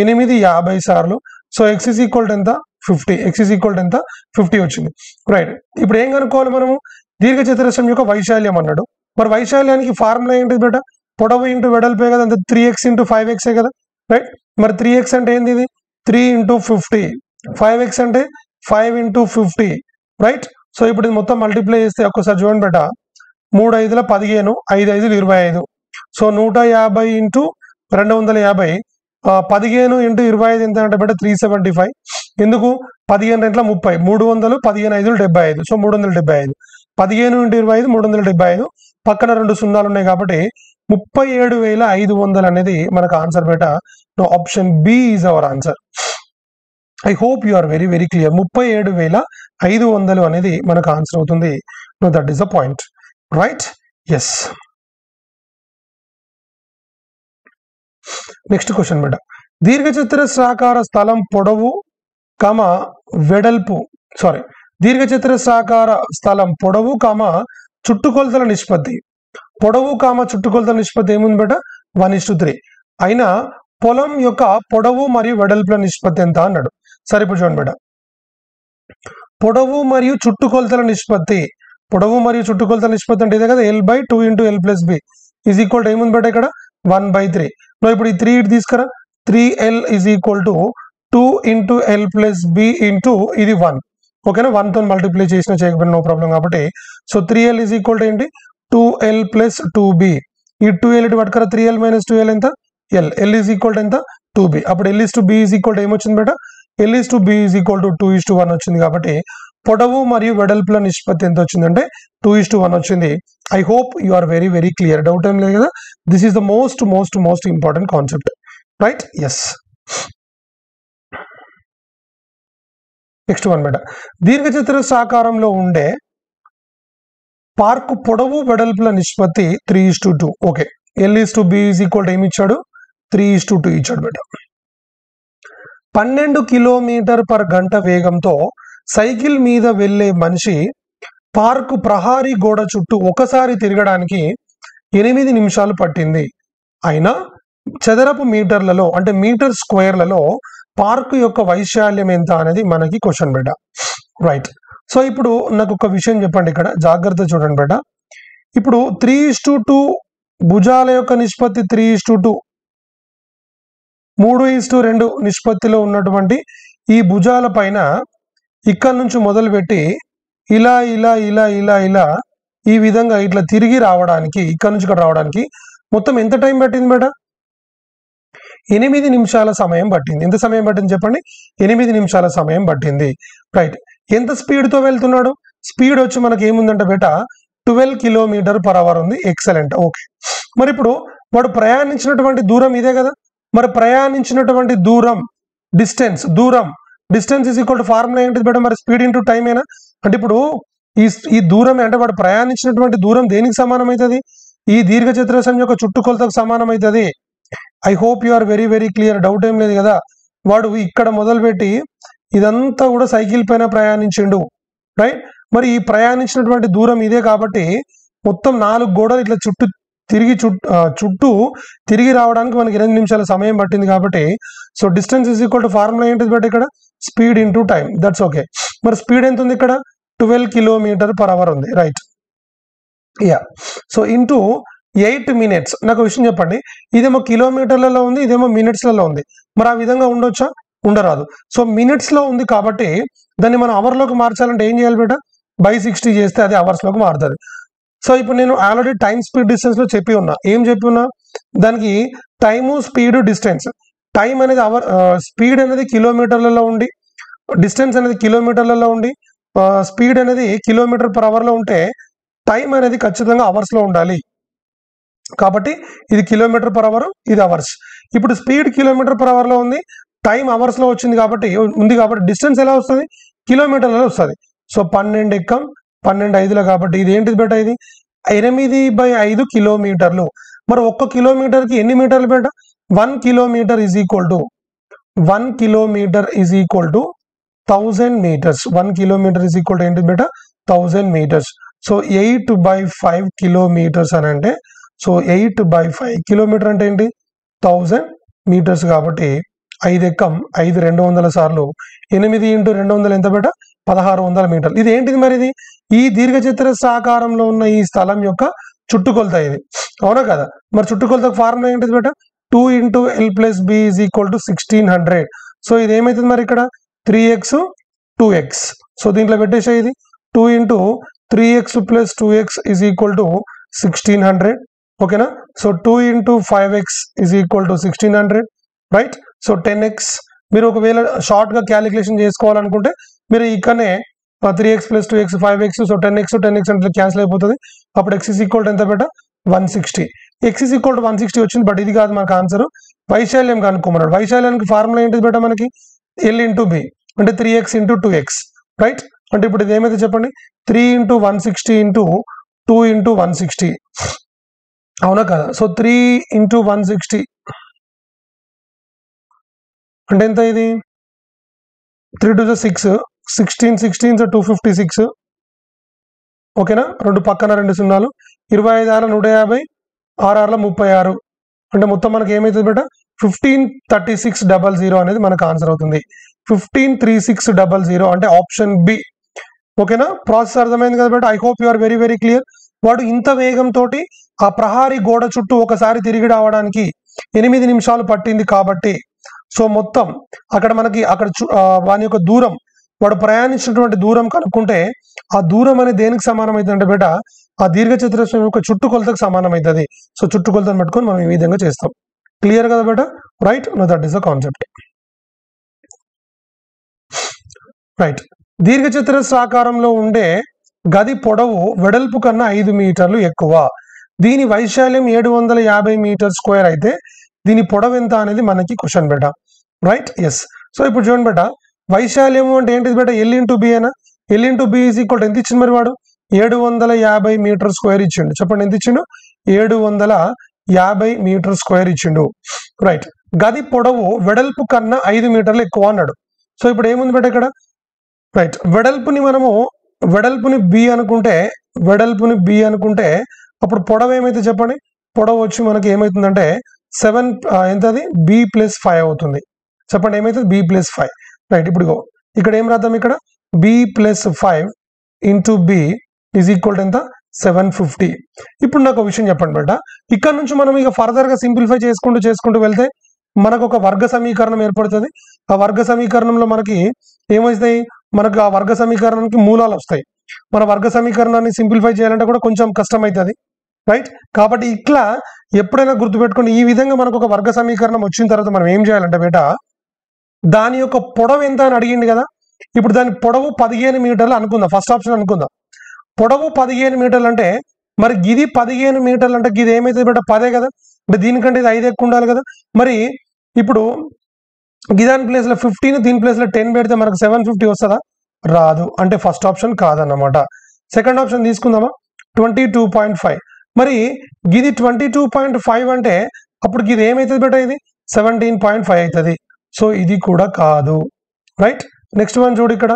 8 50 సార్లు. So x is equal to ఎంత? 50. x is equal to ఎంత? 50 వచ్చింది. Right? ఇప్పుడు ఏం కనుక్కోవాలి మనము? దీర్ఘచతురస్రం యొక్క వైశాల్యం అన్నాడు. మరి వైశాల్యానికి ఫార్ములా ఏంటి బేట? పొడవు ఇంటూ వెడల్పే కదా, అంటే 3x × 5x కదా. రైట్? మరి 3x అంటే ఏంది? ఇది 3 × 50. 5x అంటే 5 × 50. రైట్? సో ఇప్పుడు ఇది మొత్తం మల్టిప్లై చేస్తే ఒక్కసారి చూడండి బేట. 3 5ల 15, 5 5లు 25. సో 150 × 250 15 × 25 ఎంత అంటే బెట 375. ఎందుకు 15 రెంట్ల 30, 300, 15 5 75. సో 375. 15 × 25 375. పక్కన 2 సున్నాలు ఉన్నాయి కాబట్టి 37,500 అనేది మనకు ఆన్సర్ బెట. Option B is our answer. I hope you are very very clear. 37,500 అనేది మనకు ఆన్సర్ అవుతుంది. No that is the point, right? Yes. Next question బెట. దీర్ఘచతురస్రాకార స్థలం పొడవు కామ వెడల్పు దీర్ఘచతురస్రాకార స్థలం పొడవు కామ చుట్టుకొలతల నిష్పత్తి. పొడవు కామ చుట్టుకొలతల నిష్పత్తి ఏముంది బెట? 1:3. అయినా పొలం యొక్క పొడవు మరియు వెడల్పుల నిష్పత్తి ఎంత అన్నాడు. సరే ఇప్పుడు చూడండి బెట. పొడవు మరియు చుట్టుకొలతల నిష్పత్తి అంటే ఇదే కదా, L/2 × L + B is equal to ఏముంది బెట ఇక్కడ 1/3. ఇప్పుడు ఈ 3 ఇటు తీసుకురా. 3L is equal to 2 × L + B into ఇది 1. ఓకేనా? 1 తో మల్టిప్లై చేసినా చేయకపోయినా నో ప్రాబ్లం కాబట్టి. So 3L is equal to ఏంటి? 2L + 2B. ఈ 2L ఇటు పట్టుకరా. 3L - 2L ఎంత? L. L is equal to ఎంత? 2B. అప్పుడు L is to B is equal to ఏమొచ్చింది బేట? L is to B is equal to 2:1 వచ్చింది. కాబట్టి పొడవు మరియు వెడల్పుల నిష్పత్తి ఎంత వచ్చిందంటే 2:1 వచ్చింది. I hope you are very very clear. Doubt ఏం లేదు కదా? This is the most important concept, right? Yes. Next one బేట. దీర్ఘచతురస్రాకారంలో ఉండే పార్కు పొడవు వెడల్పుల నిష్పత్తి 3:2. Okay. L is to B is equal to ఏమి ఇచ్చాడు? 3:2 ఇచ్చాడు బేట. 12 km/గంట వేగంతో సైకిల్ మీద వెళ్లే మనిషి పార్కు ప్రహారీ గోడ చుట్టూ ఒకసారి తిరగడానికి 8 నిమిషాలు పట్టింది. అయినా చదరపు మీటర్లలో అంటే మీటర్ స్క్వేర్లలో పార్కు యొక్క వైశాల్యం ఎంత అనేది మనకి క్వశ్చన్ బేట, రైట్? సో ఇప్పుడు నాకు ఒక విషయం చెప్పండి, ఇక్కడ జాగ్రత్త చూడండి బేట. ఇప్పుడు 3:2 భుజాల యొక్క నిష్పత్తి 3:2, 3:2 నిష్పత్తిలో ఉన్నటువంటి ఈ భుజాల పైన ఇక్కడ నుంచి మొదలుపెట్టి ఇలా ఇలా ఇలా ఇలా ఇలా ఈ విధంగా ఇట్లా తిరిగి రావడానికి, ఇక్కడ నుంచి ఇక్కడ రావడానికి మొత్తం ఎంత టైం పట్టింది బేట? 8 నిమిషాల సమయం పట్టింది. ఎంత సమయం పట్టింది చెప్పండి? 8 నిమిషాల సమయం పట్టింది, రైట్? ఎంత స్పీడ్తో వెళ్తున్నాడు? స్పీడ్ వచ్చి మనకి ఏముందంటే బేట 12 km/h ఉంది. ఎక్సలెంట్. ఓకే. మరి ఇప్పుడు వాడు ప్రయాణించినటువంటి దూరం ఇదే కదా. మరి ప్రయాణించినటువంటి దూరం distance is equal to formula ఏంటిది బేట? మరి స్పీడ్ ఇంటూ టైం ఏనా? అంటే ఇప్పుడు ఈ దూరం అంటే వాడు ప్రయాణించినటువంటి దూరం దేనికి సమానం అవుతుంది? ఈ దీర్ఘచతురస్రం యొక్క చుట్టుకొలతకు సమానం అవుతుంది. I hope you are very very clear. Doubt ఏం లేదు కదా? వాడు ఇక్కడ మొదలుపెట్టి ఇదంతా కూడా సైకిల్ పైన ప్రయాణించిండు, రైట్? మరి ఈ ప్రయాణించినటువంటి దూరం ఇదే కాబట్టి మొత్తం 4 గోడలు ఇట్లా చుట్టూ తిరిగి రావడానికి మనకి 8 నిమిషాల సమయం పట్టింది. కాబట్టి so distance is equal to formula ఏంటిది బట్ ఇక్కడ? Speed into time. That's okay. మరి స్పీడ్ ఎంత ఉంది ఇక్కడ? 12 km/h ఉంది, right? Yeah. So into 8 minutes. నాకు విషయం చెప్పండి, ఇదేమో కిలోమీటర్లలో ఉంది, ఇదేమో మినిట్స్లలో ఉంది. మరి ఆ విధంగా ఉండొచ్చా? ఉండరాదు. సో మినిట్స్లో ఉంది కాబట్టి దాన్ని మనం అవర్లోకి మార్చాలంటే ఏం చేయాలి బేట? by 60 చేస్తే అది అవర్స్లోకి మారుతుంది. సో ఇప్పుడు నేను ఆల్రెడీ టైం స్పీడ్ డిస్టెన్స్లో చెప్పి ఉన్నా. ఏం చెప్పి ఉన్నా? దానికి టైము స్పీడ్ డిస్టెన్స్. టైం అనేది స్పీడ్ అనేది కిలోమీటర్లలో ఉండి, డిస్టెన్స్ అనేది కిలోమీటర్లలో ఉండి, స్పీడ్ అనేది km/h ఉంటే టైం అనేది ఖచ్చితంగా అవర్స్లో ఉండాలి. కాబట్టి ఇది km/h, ఇది అవర్స్. ఇప్పుడు స్పీడ్ km/h ఉంది, టైం అవర్స్లో వచ్చింది కాబట్టి డిస్టెన్స్ ఎలా వస్తుంది? కిలోమీటర్లలో వస్తుంది. సో 12 ఎక్కం 12 5 కాబట్టి ఇది ఏంటిది బేట? ఇది 8/5 కిలోమీటర్లు. మరి 1 కిలోమీటర్కి ఎన్ని మీటర్లు బేట? 1 kilometre is equal to 1000 meters. 1 kilometer is equal to ఏంటి బేట? 1000 meters. సో 8/5 కిలోమీటర్స్ అని అంటే, సో 8/5 కిలోమీటర్ అంటే ఏంటి? 1000 meters. కాబట్టి 5 ఎక్కం 5 200 సార్లు 8 × 200 ఎంత బేట? 1600 మీటర్లు. ఇది ఏంటిది మరి? ఇది ఈ దీర్ఘచతురస్రాకారంలో ఉన్న ఈ స్థలం యొక్క చుట్టుకొలత ఇది, అవునా కదా? మరి చుట్టుకొలతకు ఫార్ములా ఏంటిది బేట? 2 × L + B is equal to 1600. So ఇది ఏమవుతుంది మరి ఇక్కడ? 3x 2x. సో దీంట్లో పెట్టేసే ఇది 2 × 3x + 2x is equal to 1600. ఓకేనా? So 2 × 5x is equal to 1600. Right. So 10x మీరు ఒకవేళ షార్ట్గా క్యాలిక్యులేషన్ చేసుకోవాలనుకుంటే మీరు ఇక్కడనే 3x + 2x 5x, so 10x అంటే క్యాన్సిల్ అయిపోతుంది. అప్పుడు x = ఎంత బేట 160. x = 160 వచ్చింది. బట్ ఇది కాదు మనకు ఆన్సర్. వైశాల్యం కనుక్కోమన్నాడు. వైశాల్యానికి ఫార్ములా ఏంటిది బేట మనకి L × B అంటే 3x × 2x, రైట్. అంటే ఇప్పుడు ఇది ఏమైతే చెప్పండి 3 × 160 × 2 × 160 అవునా కదా. సో 3 × 160 అంటే ఎంత ఇది 3 × 6 16 సో 256 ఓకేనా. రెండు పక్కన 2 సున్నాలు 25 × 150 6 × 36 అంటే మొత్తం మనకి ఏమవుతుంది బేట 153600 అనేది మనకు ఆన్సర్ అవుతుంది. 153600 అంటే ఆప్షన్ బి. ఓకేనా. ప్రాసెస్ అర్థమైంది కదా బేట. I hope you are very very clear. వాడు ఇంత వేగంతో ఆ ప్రహారీ గోడ చుట్టూ ఒకసారి తిరిగి రావడానికి 8 నిమిషాలు పట్టింది కాబట్టి సో మొత్తం అక్కడ మనకి వాని యొక్క దూరం వాడు ప్రయాణించినటువంటి దూరం కనుక్కుంటే ఆ దూరం అనేది దేనికి సమానం అవుతుందంటే బేట ఆ దీర్ఘచతురస్రం యొక్క చుట్టుకొలతకు సమానం అవుతుంది. సో చుట్టుకొలతను పెట్టుకొని మనం ఈ విధంగా చేస్తాం. క్లియర్ కదా బేట. Right. No that is the concept. Right. దీర్ఘచతురస్రాకారంలో ఉండే గది పొడవు వెడల్పు కన్నా 5 మీటర్లు ఎక్కువ. దీని వైశాల్యం 750 m² అయితే దీని పొడవు ఎంత అనేది మనకి క్వశ్చన్ బేట. రైట్. ఎస్. సో ఇప్పుడు చూడండి బేట వైశాల్యము అంటే ఏంటిది బేట L × B అయినా L × B = ఎంత ఇచ్చింది మరి వాడు 750 m² ఇచ్చిండు. చెప్పండి ఎంత ఇచ్చిండు 750 m² ఇచ్చిండు. రైట్. గది పొడవు వెడల్పు కన్నా 5 మీటర్లు ఎక్కువ అన్నాడు. సో ఇప్పుడు ఏముంది బేట ఇక్కడ రైట్ వెడల్పుని B అనుకుంటే అప్పుడు పొడవు ఏమైతే చెప్పండి పొడవు వచ్చి మనకి ఏమవుతుందంటే 7 ఎంతది B + 5 అవుతుంది. చెప్పండి ఏమైతుంది B + 5. రైట్. ఇప్పుడు ఇక్కడ ఏం రాద్దాం ఇక్కడ B + 5 × B = ఎంత 750. ఇప్పుడు నాకు ఒక విషయం చెప్పండి బేట. ఇక్కడ నుంచి మనం ఇక ఫర్దర్గా సింప్లిఫై చేసుకుంటూ వెళ్తే మనకు ఒక వర్గ సమీకరణం ఏర్పడుతుంది. ఆ వర్గ సమీకరణంలో మనకి ఏమవుతాయి మనకు ఆ వర్గ సమీకరణానికి మూలాలు వస్తాయి. మన వర్గ సమీకరణాన్ని సింప్లిఫై చేయాలంటే కూడా కొంచెం కష్టం అవుతుంది. రైట్. కాబట్టి ఇట్లా ఎప్పుడైనా గుర్తుపెట్టుకోండి. ఈ విధంగా మనకు ఒక వర్గ సమీకరణం వచ్చిన తర్వాత మనం ఏం చేయాలంటే బేట దాని యొక్క పొడవు ఎంత అని అడిగింది కదా. ఇప్పుడు దాని పొడవు 15 మీటర్లు అనుకుందాం. ఫస్ట్ ఆప్షన్ అనుకుందాం. పొడవు 15 మీటర్లు అంటే మరి గిది 15 మీటర్లు అంటే గిది ఏమైతుంది బేట 10 కదా. అంటే దీనికంటే ఇది 5 ఎక్కువ ఉండాలి కదా. మరి ఇప్పుడు గిదాని ప్లేస్లో 15 దీని ప్లేస్లో 10 పెడితే మనకు 750 వస్తుందా రాదు. అంటే ఫస్ట్ ఆప్షన్ కాదన్నమాట. సెకండ్ ఆప్షన్ తీసుకుందామా 22.5. మరి గిది 22.5 అంటే అప్పుడు గిది ఏమవుతుంది బేట ఇది 17.5 అవుతుంది. సో ఇది కూడా కాదు. రైట్. నెక్స్ట్ వన్ చూడు ఇక్కడ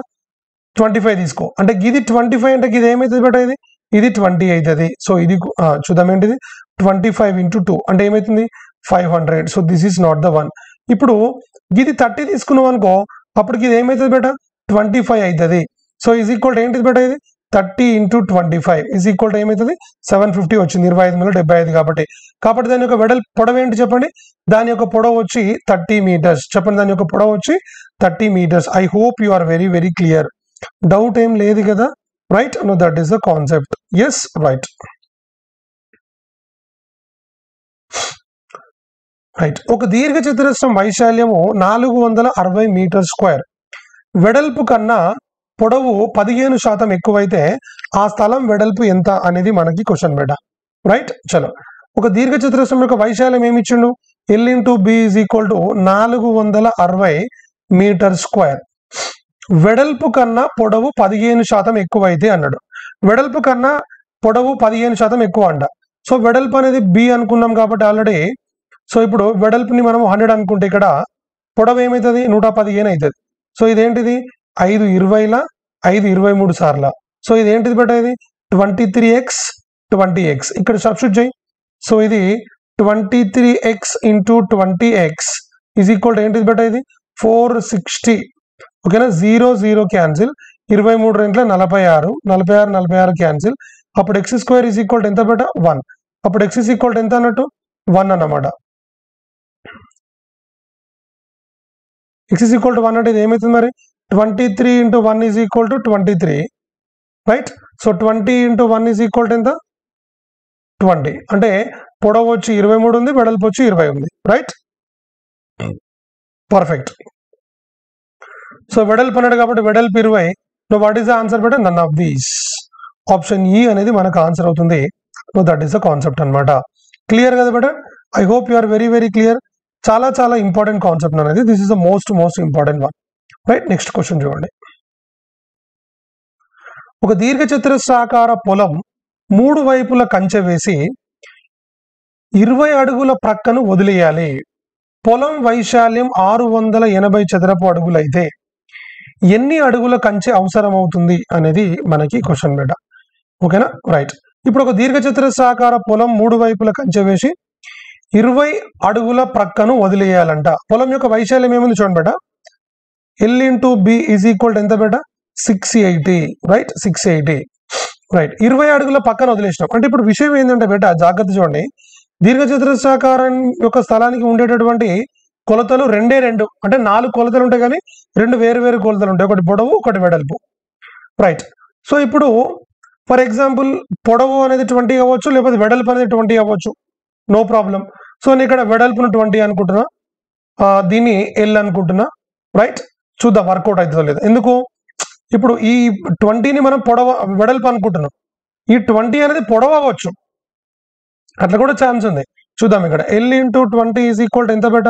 25 తీసుకో అంటే గిది 25 అంటే గిది ఏమవుతుంది బేట ఇది 20 అవుతుంది. సో ఇది చూద్దాం ఏంటిది 25 × 2 అంటే ఏమవుతుంది 500. So this is not the one. ఇప్పుడు గిది 30 తీసుకున్నాం అనుకో అప్పుడు ఇది ఏమవుతుంది బేట 25 అవుతుంది. సో = ఏంటిది బేట ఇది 30 × 25 ఏమవుతుంది 750 వచ్చింది. 25 × 75 కాబట్టి దాని యొక్క పొడవు ఏంటి చెప్పండి. దాని యొక్క పొడవు వచ్చి 30 మీటర్స్. చెప్పండి దాని యొక్క పొడవు వచ్చి 30 metres. I hope you are very very clear. Doubt ఏం లేదు కదా. Right. No that is the concept. Yes. Right. Right. ఒక దీర్ఘచతురస్రం వైశాల్యము 460 m². వెడల్పు కన్నా పొడవు 15% ఎక్కువైతే ఆ స్థలం వెడల్పు ఎంత అనేది మనకి క్వశ్చన్ బేట. రైట్. చలో ఒక దీర్ఘచతురస్రం యొక్క వైశాల్యం ఏమి ఇచ్చిండు L × B = 460 m². వెడల్పు కన్నా పొడవు 15% ఎక్కువైతే అన్నాడు. వెడల్పు కన్నా పొడవు 15% ఎక్కువ అంట. సో వెడల్పు అనేది B అనుకున్నాం కాబట్టి ఆల్రెడీ. సో ఇప్పుడు వెడల్పుని మనం 100 అనుకుంటే ఇక్కడ పొడవు ఏమవుతుంది 115 అవుతుంది. సో ఇదేంటిది 5 20ల 5 23 సార్ల. సో ఇది ఏంటిది బేట ఇది 23x 20x ఇక్కడ సబ్స్టిట్యూట్ చేయి. సో ఇది 23x × 20x ఏంటిది బేట ఇది 460. ఓకేనా. 0 0 క్యాన్సిల్ 23 × 46 46 క్యాన్సిల్. అప్పుడు x² ఎంత బేట 1. అప్పుడు x ఎంత అన్నట్టు 1 అన్నమాట. x 1 అంటే ఇది ఏమవుతుంది మరి 23 × 1 = 23. రైట్. సో 20 × 1 ఎంత 20 అంటే పొడవు వచ్చి 23 ఉంది వెడల్పు వచ్చి 20 ఉంది. రైట్. పర్ఫెక్ట్. సో వెడల్పు అన్నాడు కాబట్టి వెడల్పు 20. No what is the answer బెట? None of these. Option E అనేది మనకు ఆన్సర్ అవుతుంది. No that is the concept అనమాట. క్లియర్ కదా బెట? I hope you are very very clear. చాలా చాలా ఇంపార్టెంట్ కాన్సెప్ట్ అనేది. This is the most important one. Right, next question చూడండి. ఒక దీర్ఘచతురస్రాకార పొలం 3 వైపుల కంచె వేసి 20 అడుగుల ప్రక్కను వదిలేయాలి. పొలం వైశాల్యం 680 చదరపు అడుగులు అయితే ఎన్ని అడుగుల కంచె అవసరం అవుతుంది అనేది మనకి క్వశ్చన్ బేట. ఓకేనా? రైట్. ఇప్పుడు ఒక దీర్ఘచతురస్రాకార పొలం 3 వైపుల కంచె వేసి 20 అడుగుల ప్రక్కను వదిలేయాలంట. పొలం యొక్క వైశాల్యం ఏముంది చూడండి బేట. L into B is equal to ఎంత బేట? 680. రైట్, 680. రైట్, 20 అడుగుల పక్కన వదిలేసినాం. అంటే ఇప్పుడు విషయం ఏంటంటే బేట, జాగ్రత్త చూడండి. దీర్ఘచతురస్రాకారం యొక్క స్థలానికి ఉండేటటువంటి కొలతలు 2 అంటే 4 కొలతలు ఉంటాయి, కానీ 2 వేరు కొలతలు ఉంటాయి. ఒకటి పొడవు, ఒకటి వెడల్పు. రైట్. సో ఇప్పుడు ఫర్ ఎగ్జాంపుల్ పొడవు అనేది 20 అవ్వచ్చు, లేకపోతే వెడల్పు అనేది 20 అవ్వచ్చు. No problem. సో నేను ఇక్కడ వెడల్పును 20 అనుకుంటున్నా, దీన్ని L అనుకుంటున్నా. రైట్, చూద్దాం వర్కౌట్ అవుతుందో లేదు. ఎందుకు? ఇప్పుడు ఈ 20ని మనం వెడల్పు అనుకుంటున్నాం. ఈ 20 అనేది పొడవు అవ్వచ్చు, అట్లా కూడా ఛాన్స్ ఉంది. చూద్దాం. ఇక్కడ L into 20 is equal to ఎంత బేట?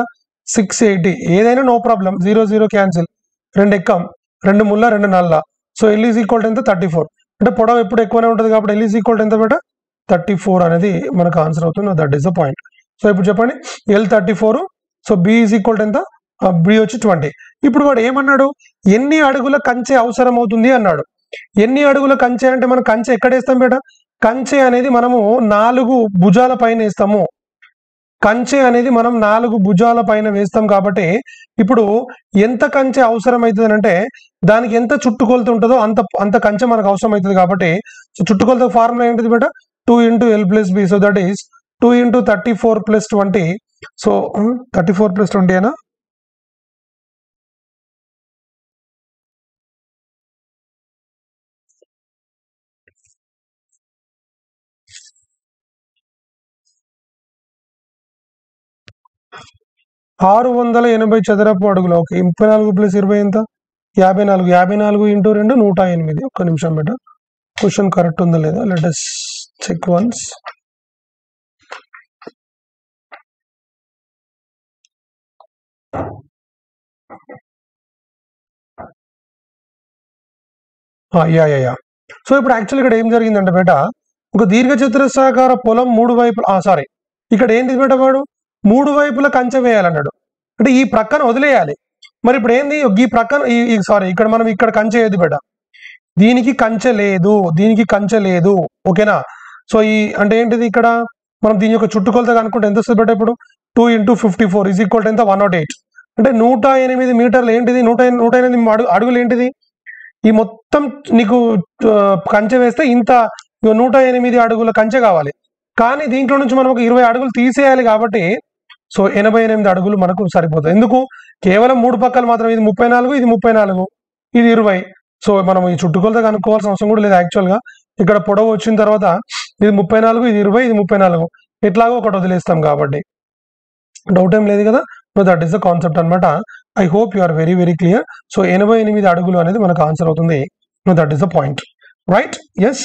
680. ఏదైనా నో ప్రాబ్లం. 0 0 క్యాన్సిల్. 2 ఎక్కం, 2 ముళ్ళ 2 నల్ల. So L is equal to ఎంత? 34. అంటే పొడవు ఎప్పుడు ఎక్కువనే ఉంటుంది కాబట్టి L ఈజ్ ఈక్వల్ టు ఎంత బేట? 34 అనేది మనకు ఆన్సర్ అవుతుంది. That is the point. So ఇప్పుడు చెప్పండి, L 34. So B is equal to ఎంత? B వచ్చి 20. ఇప్పుడు వాడు ఏమన్నాడు? ఎన్ని అడుగుల కంచె అవసరం అవుతుంది అన్నాడు. ఎన్ని అడుగుల కంచె అంటే మనం కంచె ఎక్కడ వేస్తాం బేట? కంచె అనేది మనము 4 భుజాల పైన వేస్తాము. కంచె అనేది మనం 4 భుజాల పైన వేస్తాం కాబట్టి ఇప్పుడు ఎంత కంచె అవసరం అవుతుంది అంటే దానికి ఎంత చుట్టుకొలత ఉంటుందో అంత కంచె మనకు అవసరం అవుతుంది. కాబట్టి సో చుట్టుకొలత ఫార్ములా ఏంటిది బేట? 2 into L plus B. So that is 2 into 34 plus 20. So 34 plus 20 అయినా? ఆరు 680 చదరపు అడుగులు. ఓకే, 34 + 20 ఎంత? 54. 54 into 2 108. ఒక్క నిమిషం బేట, క్వశ్చన్ కరెక్ట్ ఉందా లేదా? Let us check once. Yeah. So ఇప్పుడు యాక్చువల్ ఇక్కడ ఏం జరిగిందంటే బేట, ఒక దీర్ఘచతురస్రాకార పొలం 3 వైపుల సారీ ఇక్కడ ఏంటి బేట, వాడు 3 వైపుల కంచె వేయాలన్నాడు. అంటే ఈ ప్రక్కన వదిలేయాలి. మరి ఇప్పుడు ఏంది? ఈ ప్రక్కన సారీ ఇక్కడ మనం ఇక్కడ కంచె ఏది బేట? దీనికి కంచె లేదు, దీనికి కంచె లేదు. ఓకేనా? సో ఈ అంటే ఏంటిది? ఇక్కడ మనం దీని యొక్క చుట్టుకొలత కనుక్కుంటే ఎంత వస్తుంది బేట? ఇప్పుడు 2 into 54 ఈజ్ ఈక్వల్ టు ఎంత? 108. అంటే 108 మీటర్లు. ఏంటిది? 108 అడుగులు. ఏంటిది? ఈ మొత్తం నీకు కంచె వేస్తే ఇంత 108 అడుగుల కంచె కావాలి. కానీ దీంట్లో నుంచి మనం ఒక 20 అడుగులు తీసేయాలి కాబట్టి సో 88 అడుగులు మనకు సరిపోతుంది. ఎందుకు? కేవలం 3 పక్కలు మాత్రం. ఇది 34, ఇది 34, ఇది 20. సో మనం ఈ చుట్టుకొలత కనుక్కోవాల్సిన అవసరం కూడా లేదు. యాక్చువల్గా ఇక్కడ పొడవు వచ్చిన తర్వాత ఇది 34, ఇది 20, ఇది 34 ఎట్లాగో ఒకటి వదిలేస్తాం కాబట్టి డౌట్ ఏం లేదు కదా. So that is the concept అనమాట. I hope you are very very clear. So 88 అడుగులు అనేది మనకు ఆన్సర్ అవుతుంది. So that is the point. Right, yes,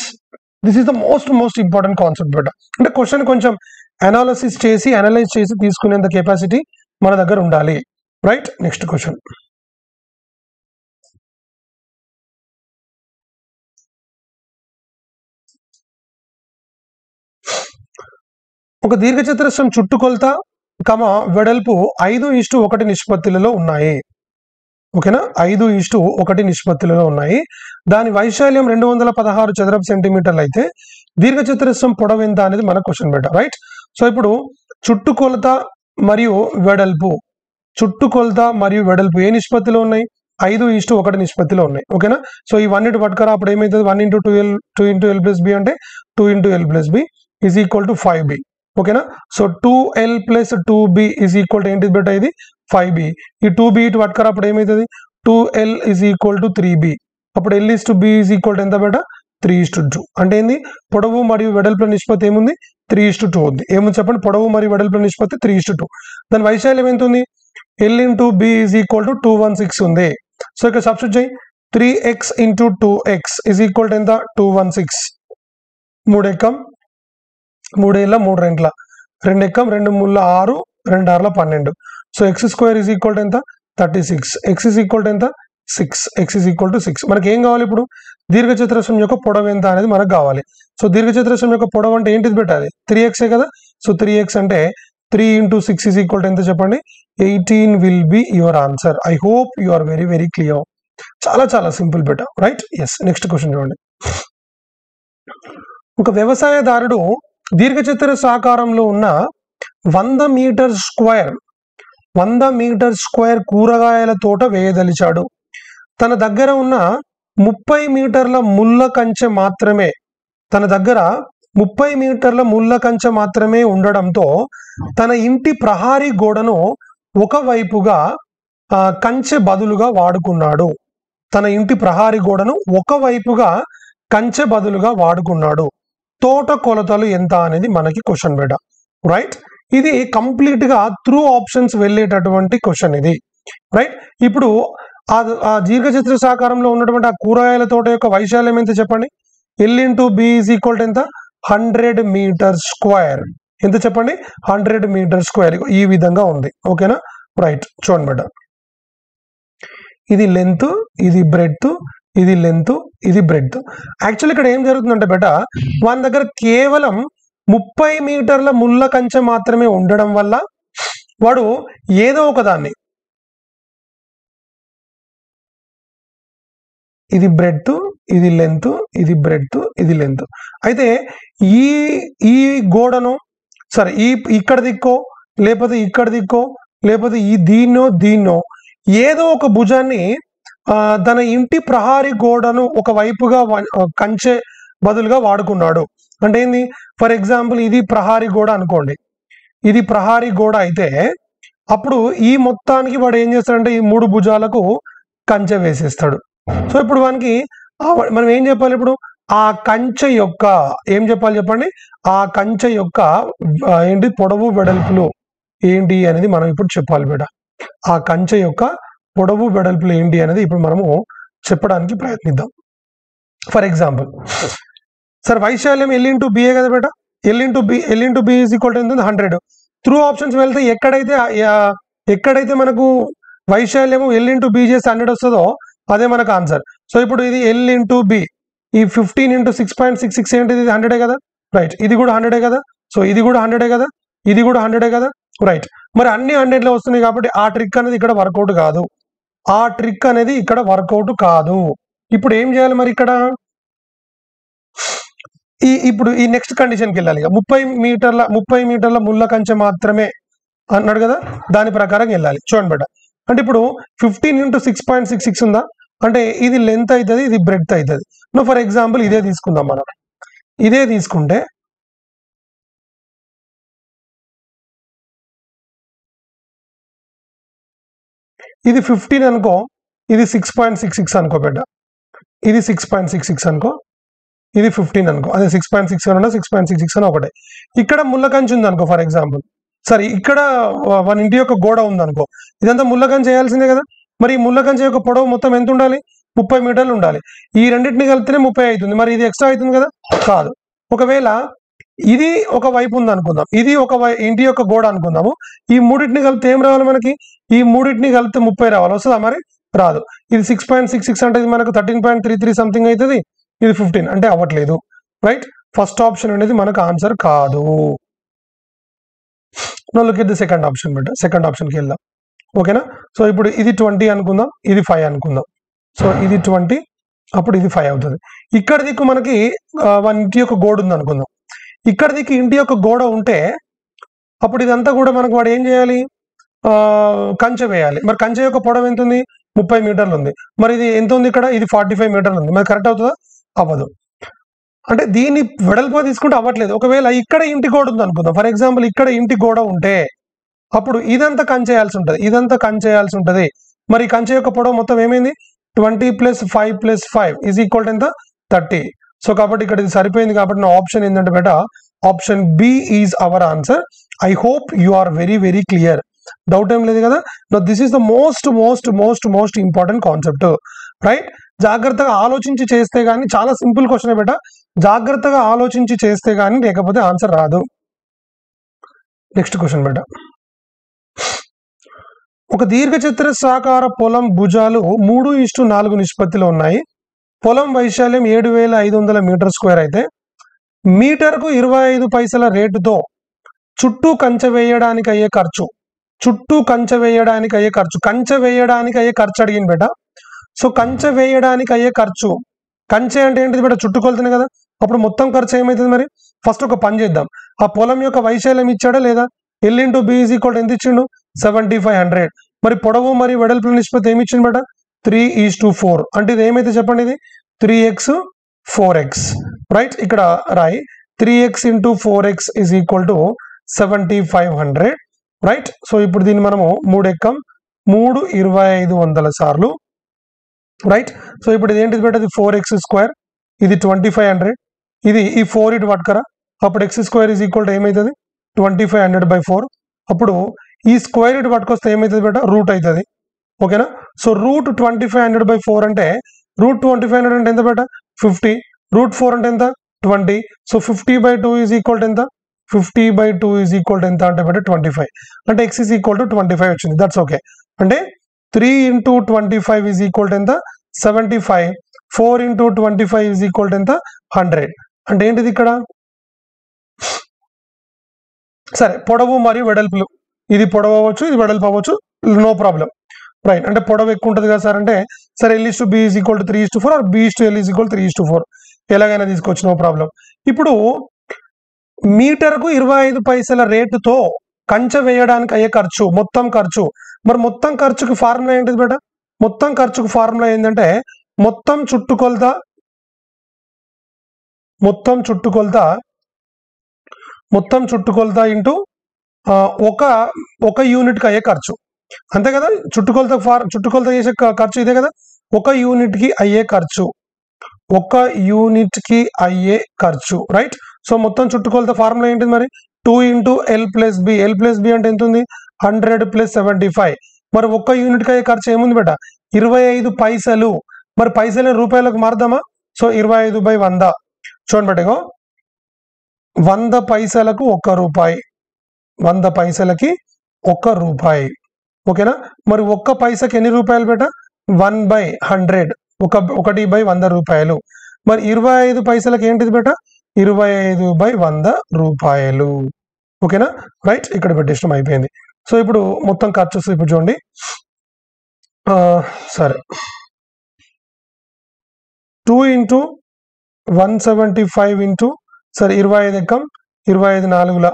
this is the most important concept బేట. అంటే క్వశ్చన్ కొంచెం అనలైజ్ చేసి తీసుకునేంత కెపాసిటీ మన దగ్గర ఉండాలి. Right, next question. ఒక దీర్ఘచతురస్రం చుట్టుకొలత వెడల్పు 5:1 నిష్పత్తులలో ఉన్నాయి. ఓకేనా? 5:1 నిష్పత్తులలో ఉన్నాయి. దాని వైశాల్యం 216 చదరపు సెంటీమీటర్లు అయితే దీర్ఘచతురస్రం పొడవు ఎంత అనేది మన క్వశ్చన్ బేట. రైట్. సో ఇప్పుడు చుట్టుకొలత మరియు వెడల్పు ఏ నిష్పత్తిలో ఉన్నాయి? 5:1 నిష్పత్తిలో ఉన్నాయి. ఓకేనా? సో ఈ 1 పట్టుకరా, అప్పుడు ఏమవుతుంది? 1 into 2 into L plus B అంటే 2 into L plus B is equal to 5B. ఓకేనా? So 2L plus 2B is equal to ఏంటి బేట? ఇది 5B. ఈ 2B ఇటు పట్టుకరా, అప్పుడు ఏమవుతుంది? 2L is equal to 3B. అప్పుడు L is to B is equal to ఎంత బేట? 3:2. అంటే ఏంది? పొడవు మరియు వెడల్పుల నిష్పత్తి ఏముంది? 3:2 ఉంది. ఏముంది చెప్పండి? పొడవు మరియు వెడల్పుల నిష్పత్తి 3:2. దాని వైశాల్యం ఎంత ఉంది? L into B is equal to 216 ఉంది. సో ఇక్కడ సబ్స్టిట్యూట్ చేయి. 3x into 2x is equal to ఎంత 216. 3 ఎక్కం 3 ఏళ్ళ 3 రెంట్ల 2 ఎక్కం 2 ముళ్ళ 6 2 ఆరుల 12. So x square is equal to ఎంత 36. x is equal to ఎంత 6. x is equal to 6. మనకి ఏం కావాలి ఇప్పుడు? దీర్ఘచతురస్రం యొక్క పొడవు ఎంత అనేది మనకు కావాలి. సో దీర్ఘచతురస్రం యొక్క పొడవు అంటే ఏంటిది పెట్టాలి? 3x కదా. సో 3x అంటే 3 into 6 is equal to ఎంత చెప్పండి? 18 will be your answer. I hope you are very very clear. చాలా చాలా సింపుల్ బెట, రైట్? ఎస్. నెక్స్ట్ క్వశ్చన్ చూడండి. ఒక వ్యవసాయదారుడు దీర్ఘచతురస్రాకారంలో ఉన్న 100 మీటర్ స్క్వేర్ కూరగాయల తోట వేయదలిచాడు. తన దగ్గర ఉన్న 30 మీటర్ల ముళ్ళ కంచె మాత్రమే ఉండడంతో తన ఇంటి ప్రహారీ గోడను ఒకవైపుగా కంచె బదులుగా వాడుకున్నాడు. తోట కొలతలు ఎంత అనేది మనకి క్వశ్చన్ బెట, రైట్? ఇది కంప్లీట్ గా త్రూ ఆప్షన్స్ వెళ్ళేటటువంటి క్వశ్చన్ ఇది, రైట్? ఇప్పుడు ఆ దీర్ఘచతురస్రాకారంలో ఉన్నటువంటి ఆ కూరగాయల తోట యొక్క వైశాల్యం ఎంత చెప్పండి? L into B is equal to ఎంత 100 మీటర్ స్క్వేర్. ఎంత చెప్పండి? 100 మీటర్ స్క్వేర్. ఈ విధంగా ఉంది, ఓకేనా? రైట్, చూడండి బెట. ఇది లెంత్, ఇది బ్రెడ్త్, ఇది లెంత్, ఇది బ్రెడ్త్. యాక్చువల్లీ ఇక్కడ ఏం జరుగుతుందంటే బెట, మన దగ్గర కేవలం 30 మీటర్ల ముళ్ళ కంచె మాత్రమే ఉండడం వల్ల వాడు ఏదో ఒకదాన్ని, ఇది బ్రెడ్త్, ఇది లెంత్, ఇది బ్రెడ్త్, ఇది లెంత్. అయితే ఈ గోడను సరే ఇక్కడ దిక్కో లేకపోతే ఇక్కడ దిక్కో లేకపోతే దీన్నో ఏదో ఒక భుజాన్ని తన ఇంటి ప్రహారీ గోడను ఒక వైపుగా కంచె బదులుగా వాడుకున్నాడు. అంటే ఏంది? ఫర్ ఎగ్జాంపుల్ ఇది ప్రహారీ గోడ అనుకోండి. ఇది ప్రహారీ గోడ అయితే అప్పుడు ఈ మొత్తానికి వాడు ఏం చేస్తాడంటే ఈ 3 భుజాలకు కంచె వేసేస్తాడు. సో ఇప్పుడు మనకి మనం ఏం చెప్పాలి? ఇప్పుడు ఆ కంచె యొక్క ఏం చెప్పాలి చెప్పండి? ఆ కంచె యొక్క ఏంటి పొడవు వెడల్పులు ఏంటి అనేది మనం ఇప్పుడు చెప్పాలి బేట. ఆ కంచె యొక్క పొడవు వెడల్పులు ఏంటి అనేది ఇప్పుడు మనము చెప్పడానికి ప్రయత్నిద్దాం. ఫర్ ఎగ్జాంపుల్ సార్ వైశాల్యం L into B కదా బేట. L into B is equal to 100. Through options వెళ్తే ఎక్కడైతే మనకు వైశాల్యము L into B చేసి 100 వస్తుందో అదే మనకు ఆన్సర్. సో ఇప్పుడు ఇది L into B, ఈ 15 into 6.66 ఏంటిది? 100 కదా, రైట్? ఇది కూడా 100 కదా. సో ఇది కూడా 100 కదా, ఇది కూడా 100 కదా, రైట్? మరి అన్ని 100లో వస్తున్నాయి కాబట్టి ఆ ట్రిక్ అనేది ఇక్కడ వర్కౌట్ కాదు. ఇప్పుడు ఏం చేయాలి మరి? ఇక్కడ ఇప్పుడు ఈ నెక్స్ట్ కండిషన్కి వెళ్ళాలి. 30 మీటర్ల ముళ్ళ కంచె మాత్రమే అన్నాడు కదా, దాని ప్రకారం వెళ్ళాలి. చూడండి బేట. అంటే ఇప్పుడు 15 into 6.66 ఉందా అంటే ఇది లెంత్ అవుతుంది, ఇది బ్రెడ్త్ అవుతుంది. ఫర్ ఎగ్జాంపుల్ ఇదే తీసుకుందాం మనం. ఇదే తీసుకుంటే ఇది 15 అనుకో, ఇది 6.66 అనుకో బిడ్డ. ఇది 6.66 అనుకో, ఇది 15 అనుకో. అదే 6.67 ఉన్నా 6.66 అని ఒకటే. ఇక్కడ ముళ్ళ కంచె ఉంది అనుకో ఫర్ ఎగ్జాంపుల్. సరే ఇక్కడ మన ఇంటి యొక్క గోడ ఉందనుకో. ఇదంతా ముళ్ళ కంచె చేయాల్సిందే కదా. మరి ఈ ముళ్ళ కంచె యొక్క పొడవు మొత్తం ఎంత ఉండాలి? 30 మీటర్లు ఉండాలి. ఈ రెండింటిని కలిపితేనే 30 అవుతుంది. మరి ఇది ఎక్స్ట్రా అవుతుంది కదా, కాదు. ఒకవేళ ఇది ఒక వైపు ఉంది అనుకుందాం, ఇది ఇంటి యొక్క గోడ అనుకుందాము. ఈ మూడింటిని కలిపితే ఏం రావాలి మనకి? ఈ మూడింటిని కలిపితే 30 రావాలి. వస్తుందా? మరి రాదు. ఇది 6.66 అంటే ఇది మనకు 13.33 సంథింగ్ అవుతుంది. ఇది 15 అంటే అవ్వట్లేదు, రైట్? ఫస్ట్ ఆప్షన్ అనేది మనకు ఆన్సర్ కాదు. No look at the second option but second option వెళ్దాం, ఓకేనా? సో ఇప్పుడు ఇది 20 అనుకుందాం, ఇది 5 అనుకుందాం. సో ఇది 20, అప్పుడు ఇది 5 అవుతుంది. ఇక్కడ దిక్కు మనకి ఇంటి యొక్క గోడ ఉంది అనుకుందాం. ఇక్కడ దిక్కు ఇంటి యొక్క గోడ ఉంటే అప్పుడు ఇదంతా కూడా మనకు వాడు ఏం చేయాలి? కంచె వేయాలి. మరి కంచె యొక్క పొడవు ఎంత ఉంది? 30 మీటర్లు ఉంది. మరి ఇది ఎంత ఉంది ఇక్కడ? ఇది 45 మీటర్లు ఉంది. మరి కరెక్ట్ అవుతుందా? అవ్వదు. అంటే దీన్ని వెడల్పుగా తీసుకుంటే అవ్వట్లేదు. ఒకవేళ ఇక్కడ ఇంటి గోడ ఉంది అనుకుందాం. ఫర్ ఎగ్జాంపుల్ ఇక్కడ ఇంటి గోడ ఉంటే అప్పుడు ఇదంతా కంచేయాల్సి ఉంటుంది, ఇదంతా కంచేయాల్సి ఉంటుంది. మరి కంచె యొక్క పొడవు మొత్తం ఏమైంది? 20 + 5 + 5 ఈజ్ ఈక్వల్ టు ఎంత? 30. సో కాబట్టి ఇక్కడ ఇది సరిపోయింది. కాబట్టి నా ఆప్షన్ ఏంటంటే బేట option B is our answer. I hope you are very very clear. Doubt ఏం లేదు కదా. This is the most most most most important concept, right. జాగ్రత్తగా ఆలోచించి చేస్తే గానీ, చాలా సింపుల్ క్వశ్చన్ బేట, జాగ్రత్తగా ఆలోచించి చేస్తే గానీ లేకపోతే ఆన్సర్ రాదు. నెక్స్ట్ క్వశ్చన్ బేట, ఒక దీర్ఘచతురస్రాకార పొలం భుజాలు 3:4 నిష్పత్తిలో ఉన్నాయి. పొలం వైశాల్యం 7,500 మీటర్ స్క్వేర్ అయితే మీటర్కు 25 పైసల రేటుతో చుట్టూ కంచె వేయడానికి అయ్యే ఖర్చు, కంచె వేయడానికి అయ్యే ఖర్చు అడిగింది బేట. సో కంచె వేయడానికి అయ్యే ఖర్చు, కంచె అంటే ఏంటిది బేట, చుట్టుకొలుతుంది కదా. అప్పుడు మొత్తం ఖర్చు ఏమవుతుంది మరి? ఫస్ట్ ఒక పని చేద్దాం. ఆ పొలం యొక్క వైశాల్యం ఇచ్చాడా లేదా? L × B = ఎంత ఇచ్చిండు? 7500. మరి పొడవు మరియు వెడల్పు నిష్పత్తి ఏమి ఇచ్చింది బేట? 3:4. అంటే ఇది ఏమైతే చెప్పండి, ఇది 3x 4x, రైట్. ఇక్కడ రాయి 3x × 4x = 7500, రైట్. సో ఇప్పుడు దీన్ని మనము 3 ఎక్కం 3 2500 సార్లు, రైట్. సో ఇప్పుడు ఇది ఏంటిది బేట? ఇది 4x², ఇది 2500, ఇది ఈ 4 ఇటు పట్టుకరా. అప్పుడు x² ఏమవుతుంది? 2500/4. అప్పుడు ఈ స్క్వేర్ ఇటు పట్టుకొస్తే ఏమవుతుంది బేట? రూట్ అవుతుంది, ఓకేనా. సో రూట్ 2500/4 అంటే రూట్ 2500 అంటే ఎంత బేట? 50. రూట్ 4 అంటే ఎంత? 20. సో 50/2 ఎంత? 50/2 ఎంత అంటే బేట 25. అంటే x = 25 వచ్చింది. That's okay. అంటే 3 × 25 ఎంత? 75. 4 × 25 ఎంత? 100. అంటే ఏంటిది ఇక్కడ? సరే, పొడవు మరియు వెడల్పులు, ఇది పొడవు అవ్వచ్చు, ఇది వెడల్పు అవ్వచ్చు, నో ప్రాబ్లం, రైట్. అంటే పొడవు ఎక్కువ ఉంటుంది కదా సార్ అంటే, సరే L / B = 3:4 are B / L = 3:4, ఎలాగైనా తీసుకోవచ్చు, నో ప్రాబ్లం. ఇప్పుడు మీటర్కు 25 పైసల రేటుతో కంచె వేయడానికి అయ్యే ఖర్చు, మొత్తం ఖర్చు. మరి మొత్తం ఖర్చుకి ఫార్ములా ఏంటిది బేట? మొత్తం ఖర్చుకు ఫార్ములా ఏంటంటే మొత్తం చుట్టుకొలత ఇంటూ ఒక యూనిట్కి అయ్యే ఖర్చు, అంతే కదా. చుట్టుకొలత చేసే ఖర్చు ఇదే కదా. ఒక యూనిట్కి అయ్యే ఖర్చు, రైట్. సో మొత్తం చుట్టుకొలత ఫార్ములా ఏంటిది మరి? 2 × L + B. L + B అంటే ఎంత ఉంది? 100 + 75. మరి ఒక్క యూనిట్కి అయ్యే ఖర్చు ఏముంది బేట? 25 పైసలు. మరి పైసలు రూపాయలకు మారుదామా? సో 25/100. చూడండి బేట, 100 పైసలకు 1 రూపాయి, 100 పైసలకి 1 రూపాయి, ఓకేనా. మరి ఒక్క పైసకి ఎన్ని రూపాయలు బేట? 1/100, 1/100 రూపాయలు. మరి 25 పైసలకి ఏంటిది బేట? 25/100 రూపాయలు, ఓకేనా, రైట్. ఇక్కడ పెట్టేయడం అయిపోయింది. సో ఇప్పుడు మొత్తం ఖర్చు ఇప్పుడు చూడండి, సరే 2 × 175 సరే 25 ఎక్కం 25 4ల,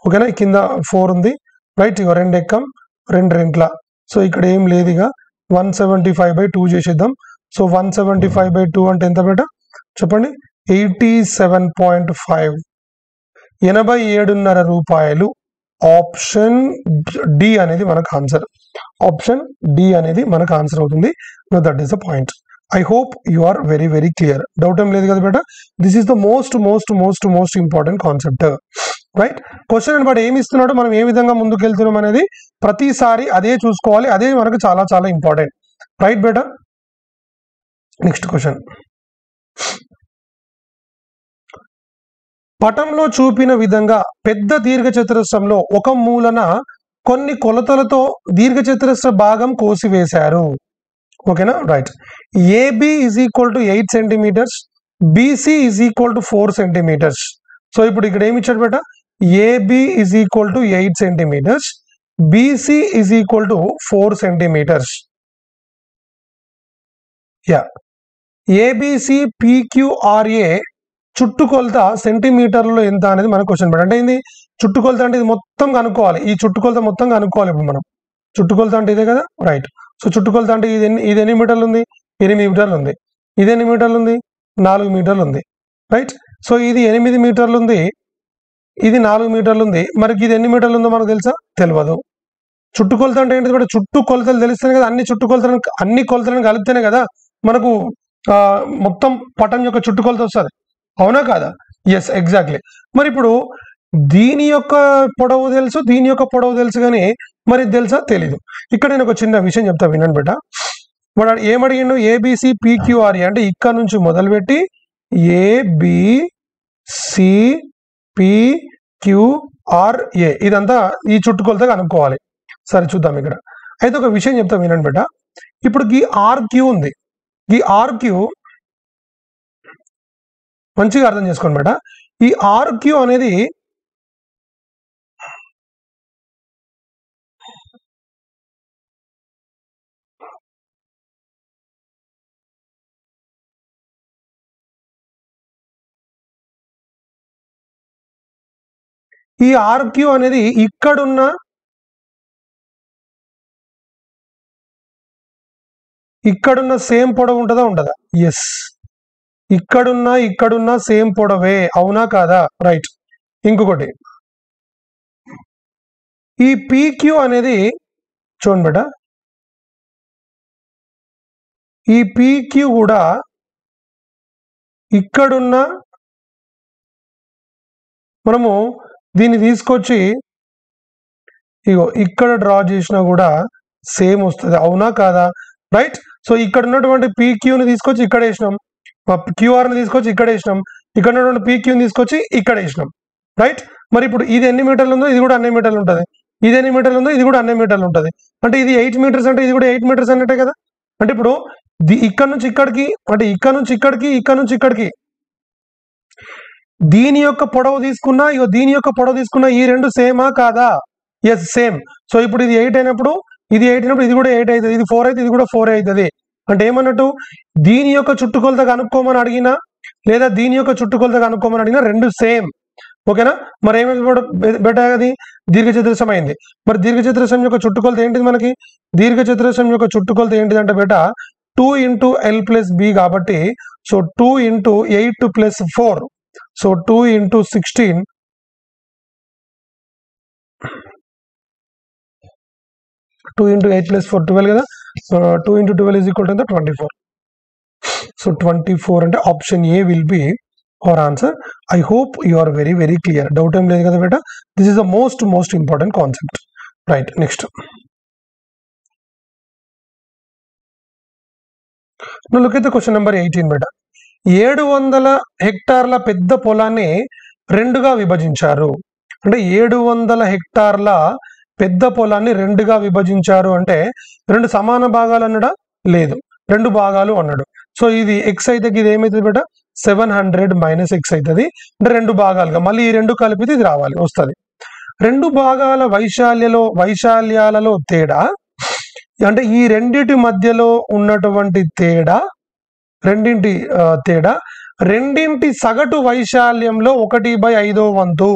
ఓకేనా. కింద 4 ఉంది, రైట్. ఇక 2 ఎక్కం 2 రెంట్ల. సో ఇక్కడ ఏం లేదు, ఇక 175/2 చేసేద్దాం. సో 175/2 అంటే ఎంత బేట చెప్పండి? 87.5, 87.5 రూపాయలు. ఆప్షన్ డి అనేది మనకు ఆన్సర్. ఆప్షన్ డి అనేది మనకు ఆన్సర్ అవుతుంది. No that is the point. I hope you are very very clear. Doubt ఏం లేదు కదా బేట. This is the most important concept, right. Question but ఏమి ఇస్తున్నాడో మనం ఏ విధంగా ముందుకు వెళ్తున్నాం అనేది ప్రతిసారి అదే చూసుకోవాలి. అదే మనకు చాలా చాలా ఇంపార్టెంట్, రైట్ బేట. నెక్స్ట్ క్వశ్చన్, పటంలో చూపిన విధంగా పెద్ద దీర్ఘచతురస్రంలో ఒక మూలన కొన్ని కొలతలతో దీర్ఘచతురస్ర భాగం కోసివేశారు, ఓకేనా, right. AB = 8 centimetres, BC = 4 centimetres. So ఇప్పుడు ఇక్కడ ఏమి ఇచ్చాడు బేట? AB = 8 centimetres, BC = 4 centimetres. Yeah, ABC PQRA చుట్టుకొలత సెంటీమీటర్లో ఎంత అనేది మన క్వశ్చన్ బేట. అంటే ఏంది చుట్టుకొలత అంటే? ఇది మొత్తం కనుక్కోవాలి, ఈ చుట్టుకొలత మొత్తం కనుక్కోవాలి. ఇప్పుడు మనం చుట్టుకొలత అంటే ఇదే కదా, రైట్. సో చుట్టుకొలత అంటే ఇది ఎన్ని మీటర్లు ఉంది? 8 మీటర్లు ఉంది. ఇది ఎన్ని మీటర్లు ఉంది? 4 మీటర్లు ఉంది, రైట్. సో ఇది 8 మీటర్లు ఉంది, ఇది 4 మీటర్లు ఉంది. మరి ఇది ఎన్ని మీటర్లు ఉందో మనకు తెలుసా? తెలియదు. చుట్టుకొలత అంటే ఏంటి బేట? చుట్టుకొలతలు తెలిస్తేనే కదా, అన్ని కొలతలను కలిపితేనే కదా మనకు మొత్తం పటం యొక్క చుట్టుకొలత వస్తుంది, అవునా కాదా? Yes, exactly. మరి ఇప్పుడు దీని యొక్క పొడవు తెలుసు, దీని యొక్క పొడవు తెలుసు, కానీ మరి తెలుసా తెలీదు. ఇక్కడ నేను ఒక చిన్న విషయం చెప్తా వినండి బేట. వాడు ఏమడిగిండు, ఏబిసి పిక్యూఆర్ఏ అంటే ఇక్కడ నుంచి మొదలుపెట్టి ఏబిసి పిక్యూఆర్ఏ ఇదంతా ఈ చుట్టుకొలతగా అనుకోవాలి. సరే చూద్దాం ఇక్కడ. అయితే ఒక విషయం చెప్తా వినండి బేట. ఇప్పుడు ఈ ఆర్క్యూ ఉంది, ఈ ఆర్క్యూ మంచిగా అర్థం చేసుకోండి బేట. ఈ ఆర్క్యూ అనేది ఇక్కడున్న సేమ్ పొడవు ఉంటుందా ఉండదా? ఎస్, ఇక్కడున్న సేమ్ పొడవే, అవునా కాదా? రైట్. ఇంకొకటి, ఈ పీక్యూ అనేది చూడండి బేట, ఈ పీక్యూ కూడా ఇక్కడున్న మనము దీన్ని తీసుకొచ్చి ఇగో ఇక్కడ డ్రా చేసినా కూడా సేమ్ వస్తుంది, అవునా కాదా? రైట్. సో ఇక్కడ ఉన్నటువంటి పీక్యూని తీసుకొచ్చి ఇక్కడ వేసినాం, క్యూఆర్ని తీసుకొచ్చి ఇక్కడ వేసినాం, ఇక్కడ ఉన్నటువంటి పీక్యూని తీసుకొచ్చి ఇక్కడ వేసినాం. రైట్. మరి ఇప్పుడు ఇది ఎన్ని మీటర్లు ఉందో ఇది కూడా అన్ని మీటర్లు ఉంటుంది, ఇది ఎన్ని మీటర్లు ఉందో ఇది కూడా అన్ని మీటర్లు ఉంటుంది. అంటే ఇది 8 మీటర్స్ అంటే ఇది కూడా 8 మీటర్స్ అన్నట్టే కదా. అంటే ఇప్పుడు ఇక్కడ నుంచి ఇక్కడికి, అంటే ఇక్కడ నుంచి ఇక్కడికి, ఇక్కడ నుంచి ఇక్కడికి దీని యొక్క పొడవు తీసుకున్నా, ఇగో దీని యొక్క పొడవు తీసుకున్నా, ఈ రెండు సేమా కాదా? Yes, same. సో ఇప్పుడు ఇది 8 అయినప్పుడు ఇది 8 అయినప్పుడు ఇది కూడా 8 అవుతుంది, ఇది 4 అయితే ఇది కూడా 4 అవుతుంది. అంటే ఏమన్నట్టు, దీని యొక్క చుట్టుకొలత కనుక్కోమని అడిగినా లేదా దీని యొక్క చుట్టుకొలత కనుక్కోమని అడిగినా రెండు సేమ్. ఓకేనా? మరి ఏమైంది బెటర్, అది దీర్ఘచతురస్రం అయింది. మరి దీర్ఘచతురస్రం యొక్క చుట్టుకొలత ఏంటిది? మనకి దీర్ఘచతురస్రం యొక్క చుట్టుకొలత ఏంటిదంటే బేట 2 × L + B కాబట్టి, సో 2 × 8 + 4, సో 2 × 16, 2 × 8 + 4 12 కదా. 2 × 12 = 24. సో 24 అంటే option A will be our answer. I hope you are very very clear. Doubt em ledhu kada beta. This is the most important concept. Right. Next. Now look at the question number 18 beta. 700 హెక్టార్ల పెద్ద పొలాన్ని రెండుగా విభజించారు. అంటే 700 హెక్టార్ల పెద్ద పొలాన్ని రెండుగా విభజించారు అంటే రెండు సమాన భాగాలు అన్నడా? లేదు, రెండు భాగాలు అన్నాడు. సో ఇది x అయితే ఇది ఏమైతుంది బేట? 700 - x అవుతుంది. అంటే రెండు భాగాలుగా, మళ్ళీ ఈ రెండు కలిపితే ఇది రావాలి, వస్తుంది. రెండు భాగాల వైశాల్యాలలో తేడా అంటే ఈ రెండింటి మధ్యలో ఉన్నటువంటి తేడా, రెండింటి సగటు వైశాల్యంలో 1/5 వంతు,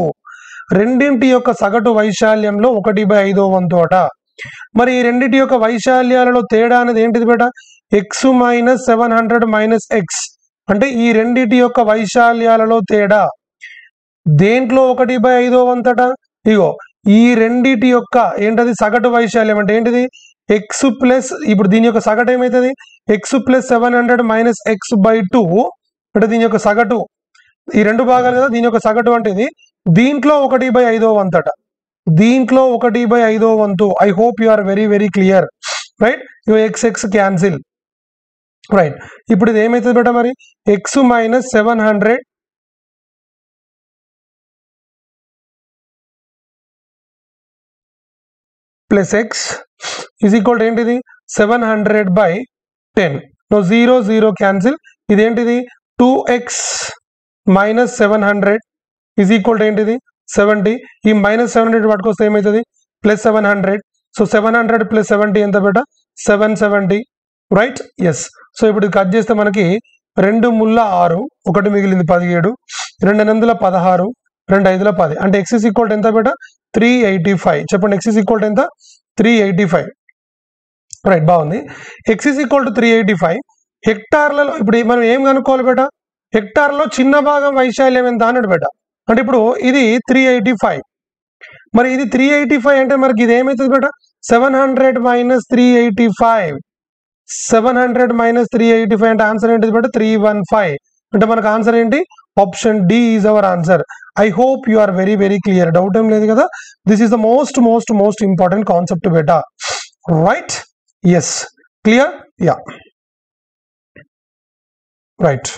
రెండింటి యొక్క సగటు వైశాల్యంలో 1/5 వంతు అట. మరి ఈ రెండింటి యొక్క వైశాల్యాలలో తేడా అనేది ఏంటిది బేట? x - 700 - x. అంటే ఈ రెండింటి యొక్క వైశాల్యాలలో తేడా దేంట్లో 1/5 వంతట? ఇగో ఈ రెండింటి యొక్క ఏంటది సగటు వైశాల్యం అంటే ఏంటిది? x ప్లస్, ఇప్పుడు దీని యొక్క సగటు ఏమవుతుంది? x + 700 - x/2 అంటే దీని యొక్క సగటు, ఈ రెండు భాగాలు కదా, దీని యొక్క సగటు అంటే ఇది, దీంట్లో 1/5 వంతట, దీంట్లో 1/5 వంతు. I hope you are very very clear. Right. ఇగో x క్యాన్సిల్. రైట్. ఇప్పుడు ఇది ఏమవుతుంది బేట? మరి x - 700 + x = ఏంటిది? 700/10. No 0 0 cancel. ఇదేంటిది? 2x - 700 = ఏంటిది? 70. ఈ -700 పట్టుకొస్తే ఏమవుతుంది? +700. సో 700 + 70 ఎంత బేట? 770. రైట్. ఎస్. సో ఇప్పుడు కట్ చేస్తే మనకి 2 ముళ్ళ 6, 1 మిగిలింది 17, 2 8 16, 2 5 10. అంటే x = ఎంత బేట? 385. చెప్పండి, x = ఎంత? 385. రైట్, బాగుంది. x = 385 హెక్టార్లలో. ఇప్పుడు మనం ఏం కనుక్కోవాలి బేట? హెక్టార్లో చిన్న భాగం వైశాల్యం ఎంత అన్నాడు బేట. అంటే ఇప్పుడు ఇది 385, మరి ఇది 385 అంటే మనకి ఇది ఏమవుతుంది బేట? 700 - 385. 700 - 385 అంటే ఆన్సర్ ఏంటిది బేట? 315. అంటే మనకు ఆన్సర్ ఏంటి? Option D is our answer. I hope you are very very clear. Doubt ఏం లేదు కదా. This is the most important concept బేటా. Right? Yes, clear? Yeah, right.